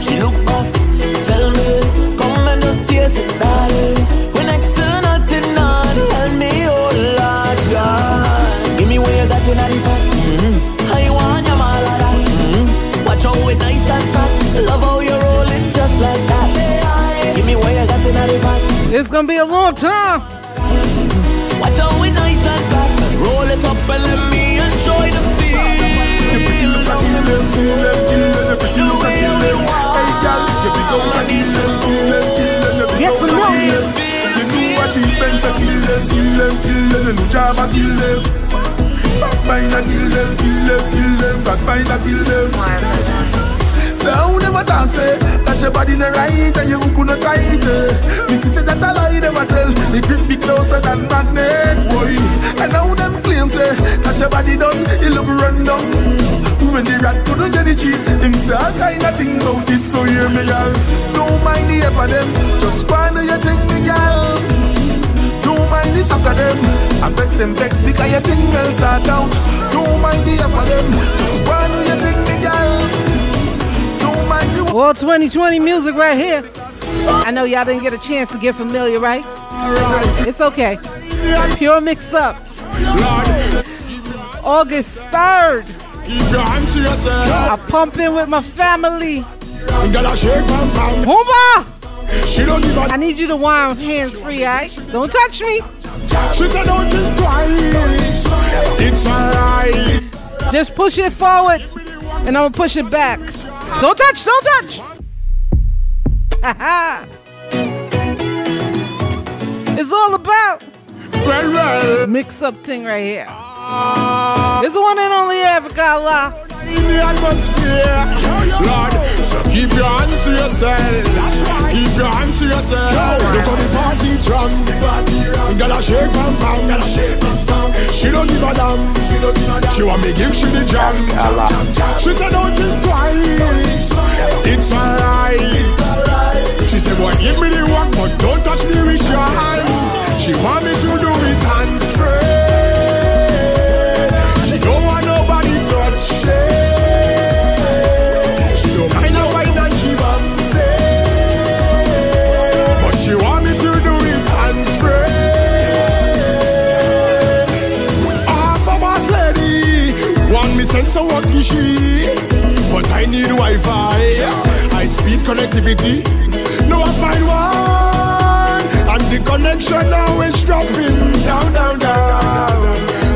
I: She look back, tell me, come and just taste it, darling. We next to nothing on, tell me, oh Lord God. Give me where you got in the pot. I want your all of that. Watch how it nice and fat. Love how you roll it just like that. Give me where you got in the pot.
A: It's gonna be a long time.
I: Watch out with nice and fat. Roll it up and let me enjoy the feel. The way I will walk.
V: Get familiar.
C: You know what you been to kill them. You know Java kill them. Backbiter kill them. Backbiter kill them. So I will never talk say that your body not right and you could not tight. Missy said that I lie, them a tell. The grip be closer than magnet, boy. And now them claim say that your body done, it look run down. When the rat couldn't get the cheese, him say all kind of things about it. So hear me, y'all. Don't mind the help of them, just go and do your thing, me gal. Don't mind the suck of them. I vex them vex because your thing well sort out. Don't mind the help of them, just go and do your thing, me gal.
A: All 2020 music right here. I know y'all didn't get a chance to get familiar, right? It's okay. Pure mix up. August 3rd. I pump in with my family. Hoomba! I need you to wind hands free, alright? Don't touch me.
C: She said don't think twice. It's alright.
A: Just push it forward and I'm gonna push it back. Don't touch, don't touch. It's all about mix up thing right here. It's the one and only Africa Allah.
I: In the atmosphere, Lord, so keep your hands to yourself. Keep your hands to yourself. Look at the party drum. Gotta shake bam bam. She don't give a damn. She want me give she the jam. She said don't think twice. It's alright. She said boy give me the work but don't touch me with your hands. She want me to do it hands free. She don't want nobody touch it. She don't mind a wine and she bumps it. But she want me to do it hands free. I'm a boss lady. Want me send so what is she? But I need Wi-Fi, high-speed connectivity. No, I find one, and the connection now is dropping down, down, down.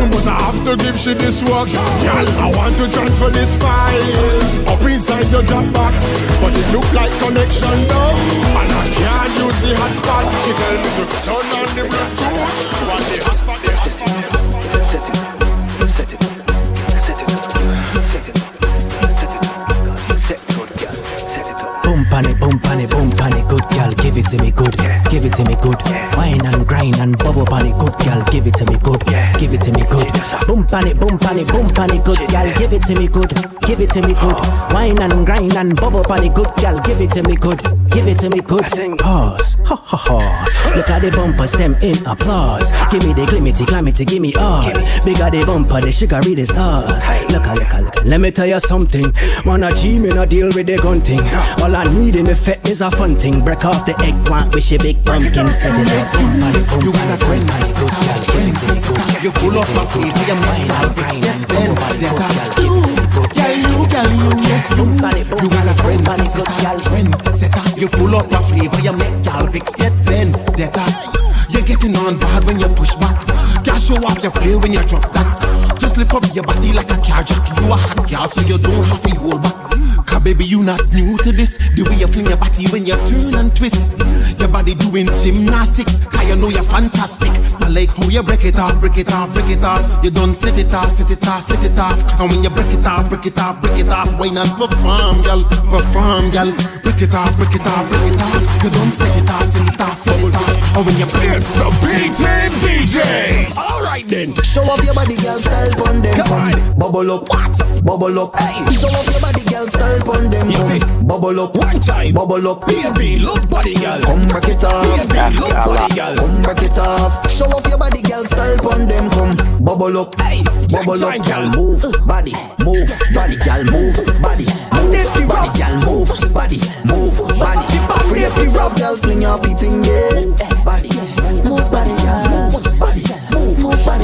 I: But I have to give she this work. Girl, I want to transfer this file up inside your Dropbox, but it look like connection down, and I can't use the hotspot. She tell me to turn on the Bluetooth. Want the hotspot, the hotspot, the hotspot.
B: Boom pan it, good girl, give it to me good, give it to me good. Wine and grind and bubble pan it, good girl, give it to me good, give it to me good. Boom pan it, good girl, give it to me good, give it to me good. Wine and grind and bubble pan it, good girl, give it to me good, give it to me good. Pause, ha ha ha. Look at the bumper, stem in applause. Give me the glimity, give me all. Bigger the bumper, the sugary the sauce. Look. Let me tell you something. Wanna G me no deal with the gun thing. All I need in effect is a fun thing. Break off the eggplant with your big pumpkin. Set it up. You got a friend, good girl, give it to me good. You full of my feet, I am mine. I'll grind and bend. Girl, yes you. You got a friend, good girl, friend. You full up my flavor, you make y'all Vicks get bend. You're getting on bad when you push back. Can't show off your play when you drop that. Just lift up your body like a car jack. You a hot girl, so you don't have to hold back. Cause baby, you not new to this. The way you fling your body when you turn and twist. Your body doing gymnastics. Cause you know you're fantastic. I like how you break it off. You don't set it off. And when you break it off. Why not perform, girl? Break it off. You don't set it off. And when you break it
I: It's the B-Team DJs. Alright then.
H: Show up your body, girl, style pon them. Bubble up, what? Bubble up, hey. Show up your body, girl, style pon them. Bubble up, one time. Bubble up, baby, look body, girl. Come break it off, baby, look body, girl. Come break it off. Show up your body, girl, style pon them. Come bubble up, hey. Bubble up, girl, move, body, girl, move, body, girl, move, body. Freeze the rough, girl, fling your feet in, yeah. Body, move, body, girl, move, body, move, body,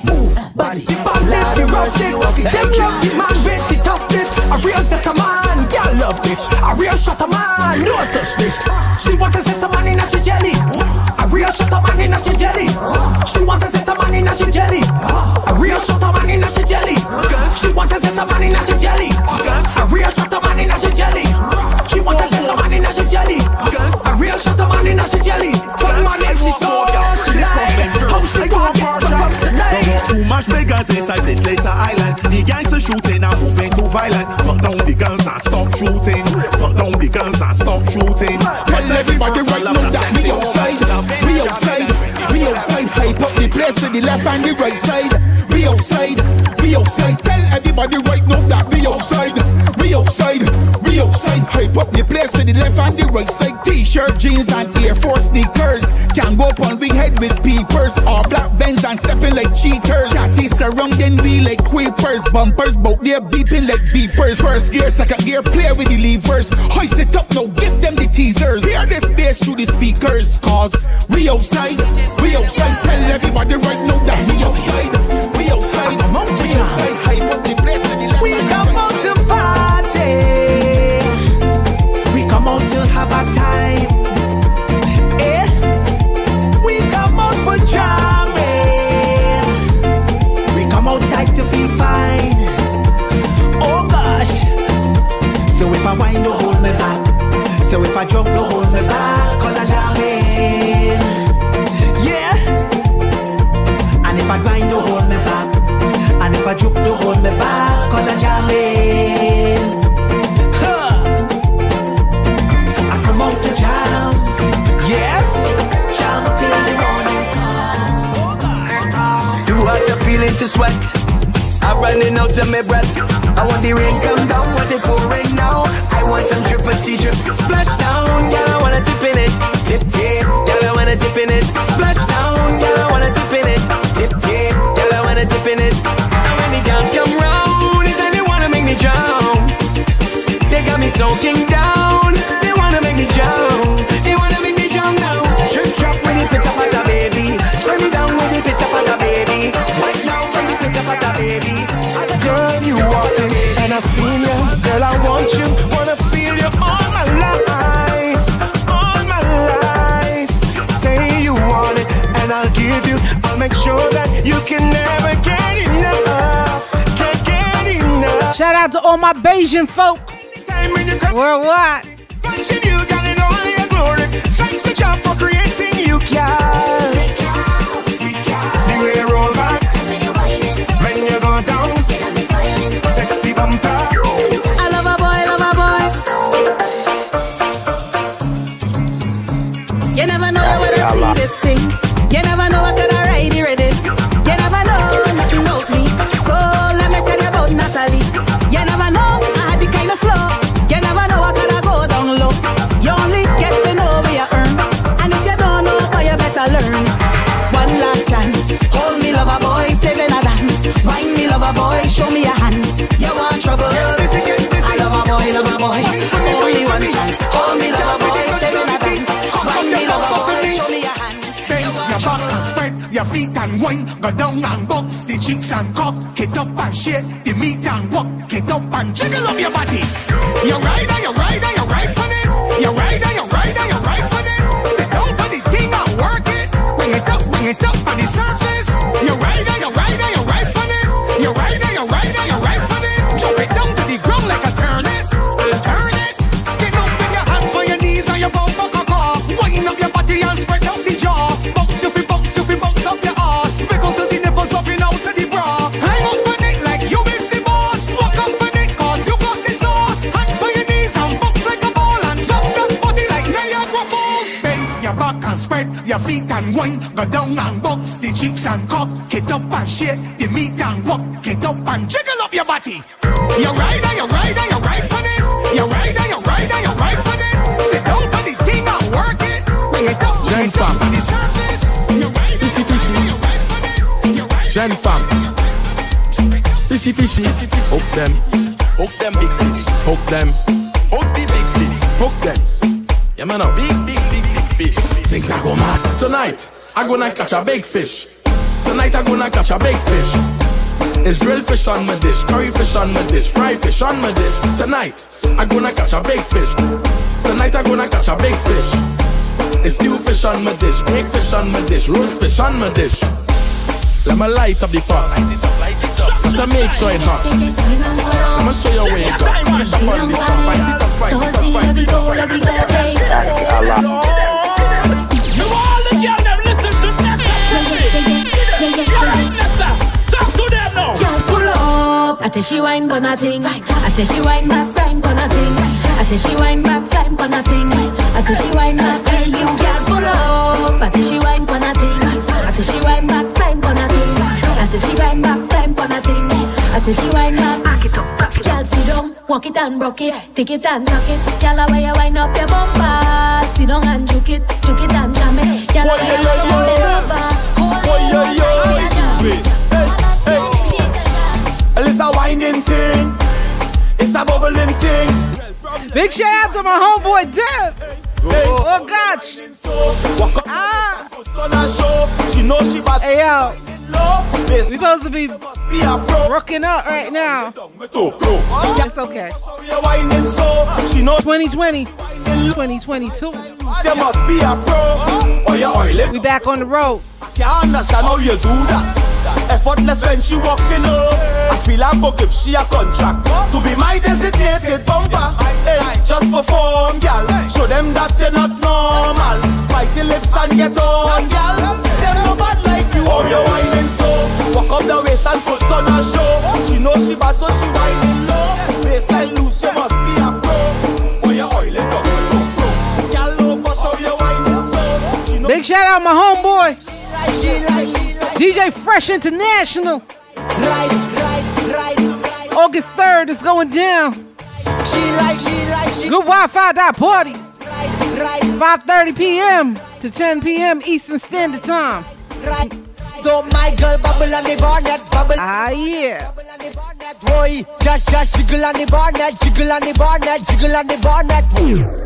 H: move, body.
V: Let's the rough this. Them love the man, best it up this. A real set of man, girl love this. A real shot of man, no touch this. She want to say some man in a she jelly. A real shot of man in a she jelly. She want to say some man in a she jelly. A real shot of man in a she jelly. She want to say some man in a she jelly. A real shot of man in a she jelly. She want to say some man in a she jelly. A real shot of man in a she jelly. Come on, let's see so she like how she want it from tonight.
D: Too much beggars inside this later island. The guys are shooting and moving too violent. But down the guns and stop shooting.
I: Tell everybody right now that we outside. Hype up the place to the left and the right side. We outside. Tell everybody right now that we outside. Hype up the place to the left and the right side. T-shirt, jeans and Air Force sneakers. Can go up on big head with peepers. Or black Benz and stepping like cheaters. Catties surrounding me like queepers. Bumpers bout there beeping like beepers. First gear, second gear, play with the levers. Hoist it up now, give them the teasers. Hear this bass through the speakers. Cause we outside. Tell everybody right now that we outside. Hype up the place to the left.
V: We come out to party. We come out to have a time. We come out for jamming. We come outside to feel fine. Oh gosh. So if I whine, don't hold me back. So if I jump, don't hold me back. Cause I jamming.
G: to sweat. I'm running out of my breath. I want the rain come down, want it pouring now. I want some triple drip. Splash down, girl, I wanna dip in it. Dip, dip, girl, I wanna dip in it. Splash down, girl, I wanna dip in it. Dip, dip, girl, I wanna dip in it. And when the girls come round, it's like they wanna make me drown. They got me soaking down. They wanna make me drown. They wanna make me drown now. Shrimp trap with the pitter patter, baby. Spray me down with the pitter patter, baby. Right now from the pitter patter, baby.
I: Girl, you walked in and I seen you. Girl, I want you. Wanna feel you all my life. All my life. Say you want it and I'll give you. I'll make sure that you can never get enough. Can't get enough.
A: Shout out to all my Bayesian folk. Worldwide.
I: Punching you, got it all in your glory. Thanks to job for creating you, girl. The way you roll back when you go down, sexy bumper.
V: I love a boy, love a boy. You never know what I see this thing. You never know I could ride it ready. You never know nothing about me. So let me tell you about Natalie. You never know I had the kind of flow. You never know I could go down low. You only get to know where you earn. And if you don't know, well, you better learn. One last chance. Hold me, lover boy, saving a dance. Mind me, lover boy, show me a hand. You want trouble? I love a boy. Only one chance. Hold me, lover boy, saving a dance. Mind me, lover boy, show me a hand.
I: Bend your back and spread your feet and wine. Go down and bounce the cheeks and cock. Get up and shake the meat and walk. Get up and jiggle up your body. You ride on it. You ride on it. Sit down on the thing and work it. Bring it up on the surface. You ride on it. You ride on it. Drop it down to the ground like a turn it. Skin up with your hand for your knees and your bum cock off. Wind up your body and spread out the jaw. Bounce up your ass. Wiggle to the nipple, dropping out to the bra. Climb up on it like you is the boss. Walk up on it cause you got the sauce. Hand for your knees and bounce like a ball. And drop that body like Niagara Falls. Bend your back and spread your feet and wine. Go down and bounce the cheeks and cock. Get up and shake the meat and walk. Get up and jiggle up your body. You ride on it. You ride on it. Sit down on the thing and work it. Bring it up on the surface. You ride on it.
J: Gen fam. Fishy. Hook them big fish. Hook them. Hook the big fish. Hook them. Yeah man, a big fish. Things are go mad. Tonight, I'm gonna catch a big fish. It's grilled fish on my dish, curry fish on my dish, fried fish on my dish. Tonight, I'm gonna catch a big fish. It's stew fish on my dish, baked fish on my dish, roast fish on my dish. Let me light up the pot. To make sure it hot. I'ma show you where it goes. Sit up on the top.
D: You all the girls them listen to Nessa. Talk to them now.
V: Pull up. I tell she wine but nothing. I tell she wine back, grind but nothing. I tell she wine back, climb but nothing. I tell she wine back, hey you can't pull up. I tell she wine but nothing. I tell she wine back, climb but nothing. I tell she wine back, climb but nothing. I tell she wine back, back it up, back it up. Girl sit down, walk it and rock it, take it and rock it. Girl how you wind up your bumper, sit down and juke it and jam it. Girl how you wind up your over,
I: It's a winding thing. It's a bubbling thing.
A: Big shout out to my homeboy Dev. Oh gosh. Hey yo. We supposed to be rocking up right now. It's okay. 2020, 2022. We back on the road.
I: Can't understand how you do that. Effortless when she walking up. I feel like book if she a contract to be my designated bumper. Hey, just perform, gal. Show them that you're not normal. Bite your lips and get on, gal. Them no bad like you. Oh, you're whining so. Walk up the waist and put on a show. She knows she bad, so she whining low. Baseline loose, you must be a pro. Oh, you're oiling up, gal. No push how you're whining so.
A: Big shout out my homeboy DJ Fresh International. August 3rd is going down. Good Wi-Fi party. 5:30 p.m. to 10 p.m. Eastern Standard Time.
Q: So my girl bubble on the bonnet, bubble.
A: Ah yeah.
Q: Boy, just jiggle on the bonnet, jiggle on the bonnet, jiggle on the bonnet.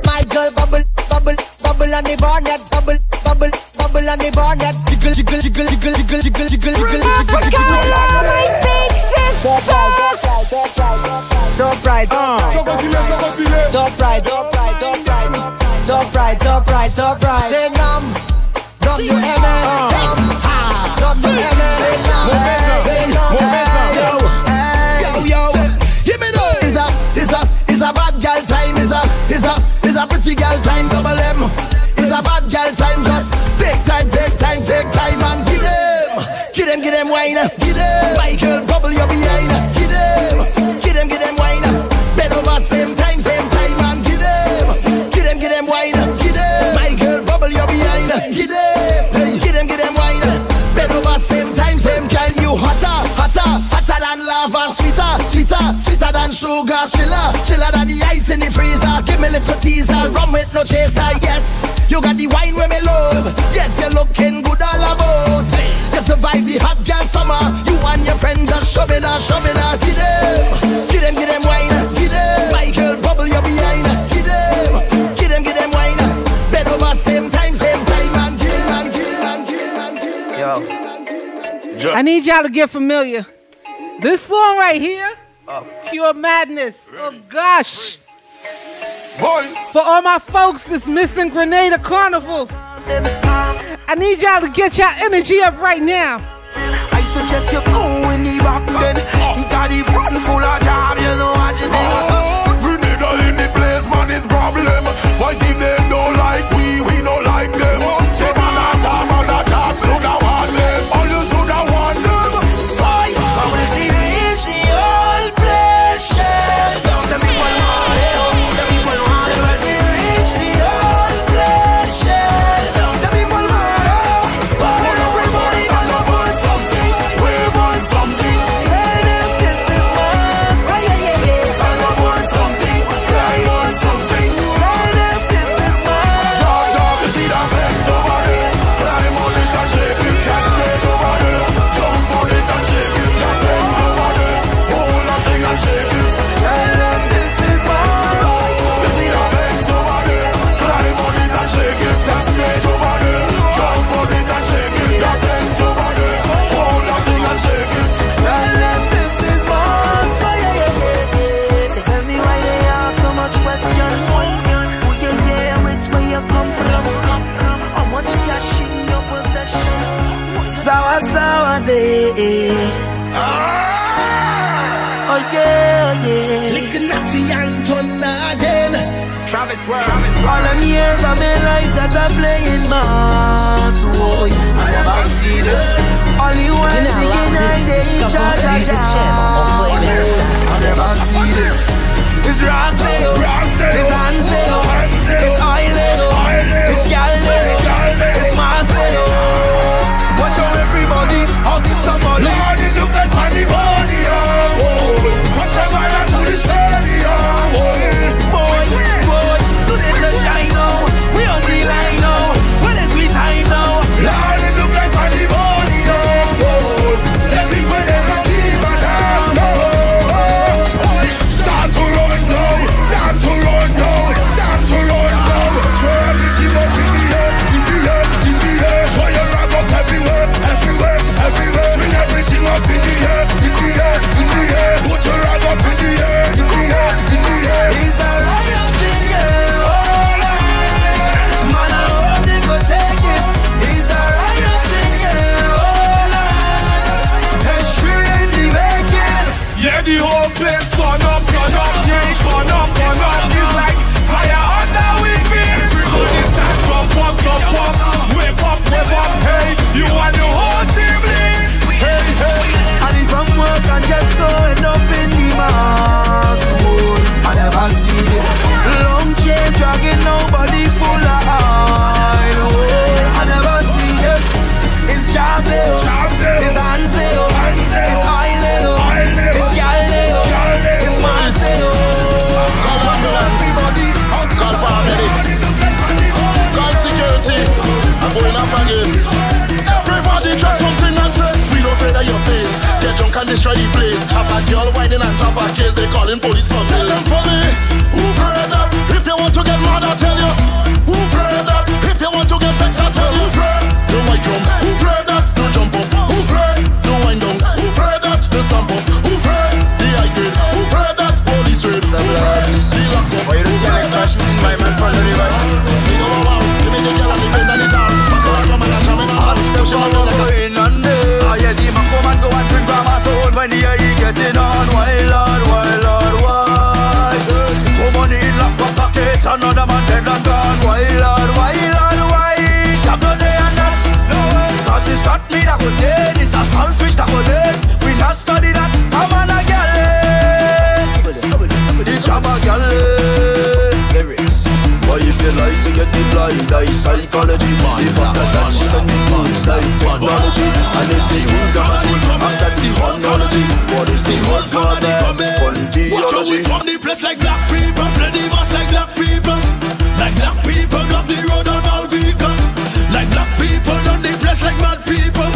Q: My girl bubble on the bonnet, bubble on the bonnet, jiggle. Don't pride. Say numb you It's a bad girl time. It's a pretty girl time. Double M. It's a bad girl time. Just take time and give them wine. Give them Michael bubble your behind. Give them wine. Bend over same time and give them wine. Give them Michael bubble your behind. Give them wine. Bend over same time. Girl you hotter than lava, sweeter than sugar, chiller than the ice in the freezer. Give me a little teaser, rum with no chaser. Yes, you got the wine with me love. Yes, you're looking good all about. Just survive the hot girl summer. You and your friend just shove it up. Give them wine. Give them Michael bubble your behind. Give them wine. Bed over same time and give them.
A: Yo, I need y'all to get familiar. This song right here, Pure Madness. Oh gosh.
I: Boys.
A: For all my folks that's missing Grenada Carnival, I need y'all to get your energy up right now.
V: I suggest you go in the back then. Got the front full of job, you know what you think.
I: Grenada in the place, man, is problem. Why if them don't like we don't like them. Say man attack, so now want them. All you should have want them.
V: Boy, but when they reach the old place, the people want it. When they reach the old place, the people want it. But everybody gonna want something.
I: We want something.
V: Tell them this is mine.
I: Stand up for something. They want something.
V: Tell them this is mine.
I: Talk, you see that fence over there. Climb on it and shake it. That stage over there. Jump on it and shake it. That fence over there. Hold that thing and shake it.
V: Tell them this is mine.
I: You see that fence over there. Climb on it and shake it. That stage over there. Jump on it and shake it. That fence over there. Hold that thing and shake it.
V: Tell them this is mine. Tell me why they have so much question. Who you here with, where you come from? How much cash in your possession? Sour day. Oh yeah.
Q: Looking at the Anton again.
V: All them years of my life that I'm playing mass. Oh, I never see this. Only one thing I in charge of I never see this. It's rock sale, it's hand sale, it's oil it's gal it's mass sale.
I: Watch out everybody, I'll get somebody. Lord, it look like money, what's the matter to the stadium?
V: Boy, do this a shine now. We on the line now. When is we time now?
I: Lord, it
K: destroy the place. Have a girl whining and drop a case, they calling police for me. Tell them for me, who afraid that? If you want to get mad, I'll tell you. Who afraid that? If you want to get vexed, I'll tell you. Who afraid? Don't white drum. Who afraid that? Don't jump up. Who afraid? Don't wind down. Who afraid that? Don't stamp up. Who afraid? The high grade. Who afraid that? Police raid. Who afraid? The lock up. Why you don't see an extra shooting my man from the river? You know what? Give me the girl and the friend and the tar. Back around from my jam in my heart. Step out going on there. I hear the man come and go and drink from my soul. When the air he getting on. Why Lord, why Lord, why? Come on in, lock up pockets. Another man dead and gone. Why Lord, why Lord, why? Jab no day and that. No way. Cause it's not me that go dead. It's a selfish that go dead. We not study that. I'm on a galley. The jab a galley. Lyrics. Why if you like to get the blind eye psychology? If after that she send me moves like technology. And if you think I'm asleep, after the chronology. What is the word for that? Spongeology.
D: From the place like black people, play the mass like black people. Like black people, block the road on all vehicles. Like black people, run the place like mad people.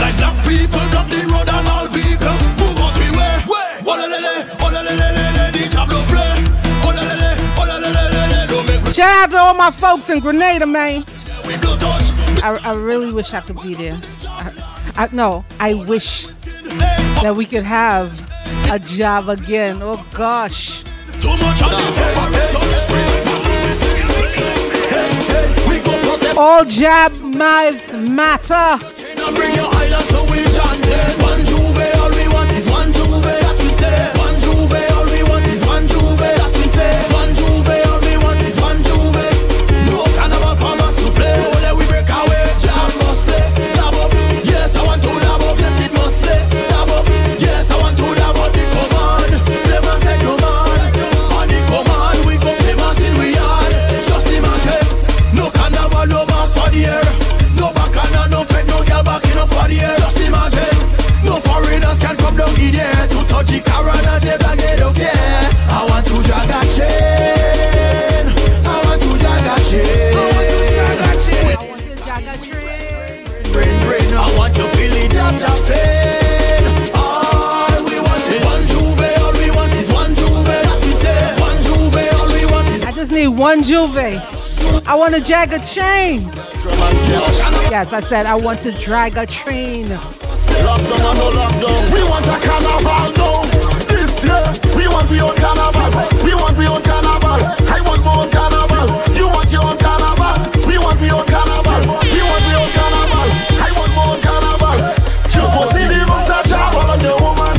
D: Like black people, block the road on all vehicles. Move out we way. Olalele, olalele, the tableau play. Olalele, olalele, don't make.
A: Shout out to all my folks in Grenada, man. I really wish I could be there. I wish that we could have a job again. Oh gosh.
D: Too much on
A: all job lives matter.
D: Bring your islands so we chanted. One Juve, all we want is one Juve, that we say. One Juve, all we want is one Juve, that we say. One Juve, all we want is one Juve. No carnival for us to play. Oh, let we break away. Jam must play. Dab up. Yes, I want to dab up. Yes, it must play. Dab up. Yes, I want to dab up. The command. Play man say command. On the command, we go play man in we yard. Just imagine. No carnival, no mass for the air. No bacana, no fed, no girl back in for the air. Just imagine. No foreigners can come down in there to touch the car and a jet and they don't care. I want to drag a chain. I want to drag a chain. I want to drag a chain. I want to drag a chain. Brain, I want to feel it up the pain. All we want is one Juve. All we want is one Juve. That we say. One Juve. All we want is.
A: I just need one Juve. I want to drag a train. Yes, I said I want to drag a train.
K: Lockdown and no lockdown. We want a carnival now. This year, we want we own carnival. We want we own carnival. I want my own carnival. You want your own carnival. We want we own carnival. We want we own carnival. I want my own carnival. You go see the mountain travel on your woman.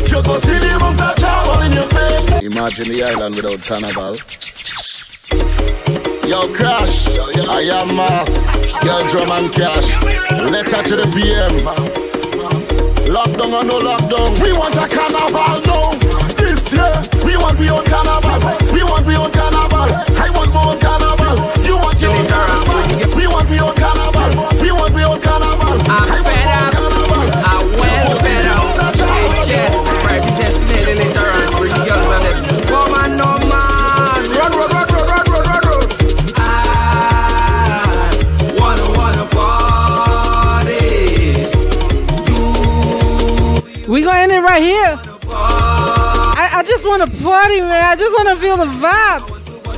K: You go see the mountain travel in your face. Imagine the island without carnival. Yo, Crash, I am Mass, Girls, Rum and Cash. Letter to the PM. Lockdown or no lockdown, we want a carnival now. This year, we want we own carnival. We want we own carnival. I want my own carnival. You want your own carnival. We want we own carnival. We want we own carnival.
E: I'm fed up. I'm well fed up. Hey, Jet, represents the later on. Bring the girls on them. Come on, no man. Run, run, run, run, run, run, run, run. Wanna party.
A: We gonna end it right here. I just want to party, man. I just want to feel the vibe.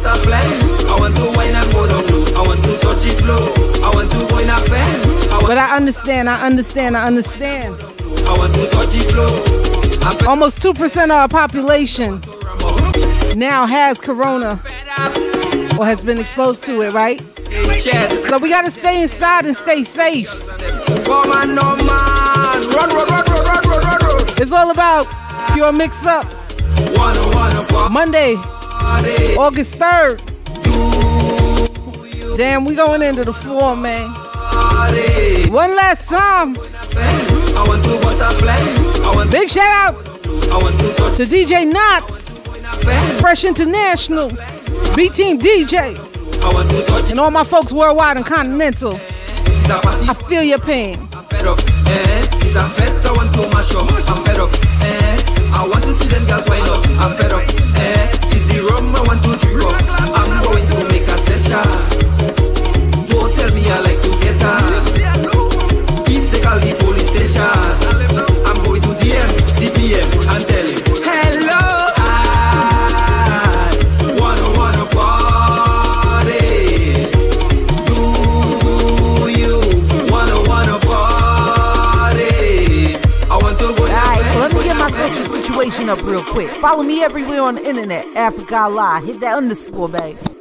E: I want to wine and go down low. I want to touch it flow. I want to go in a fence.
A: But I understand. I understand. I understand.
E: I want to touch it flow.
A: Almost 2% of our population now has corona or has been exposed to it, right? So we gotta stay inside and stay safe.
E: Come on, no man. Run, run, run, run, run, run, run, run.
A: It's all about Pure Mix Up. Monday, August 3rd. Damn, we going into the fall, man. One last time. Big shout out to DJ Knots, Fresh International, B-Team DJ, and all my folks worldwide and continental. I feel your pain.
E: I'm fed up, it's a fest, I want to mash up. I'm fed up, I want to see them girls wind up. I'm fed up, it's the rum I want to drink up. I'm going to make a session. Don't tell me I like to get her. If they call the police station, I'm going to DM.
L: conversation up real quick. Follow me everywhere on the internet, Africa Live. Hit that underscore, baby.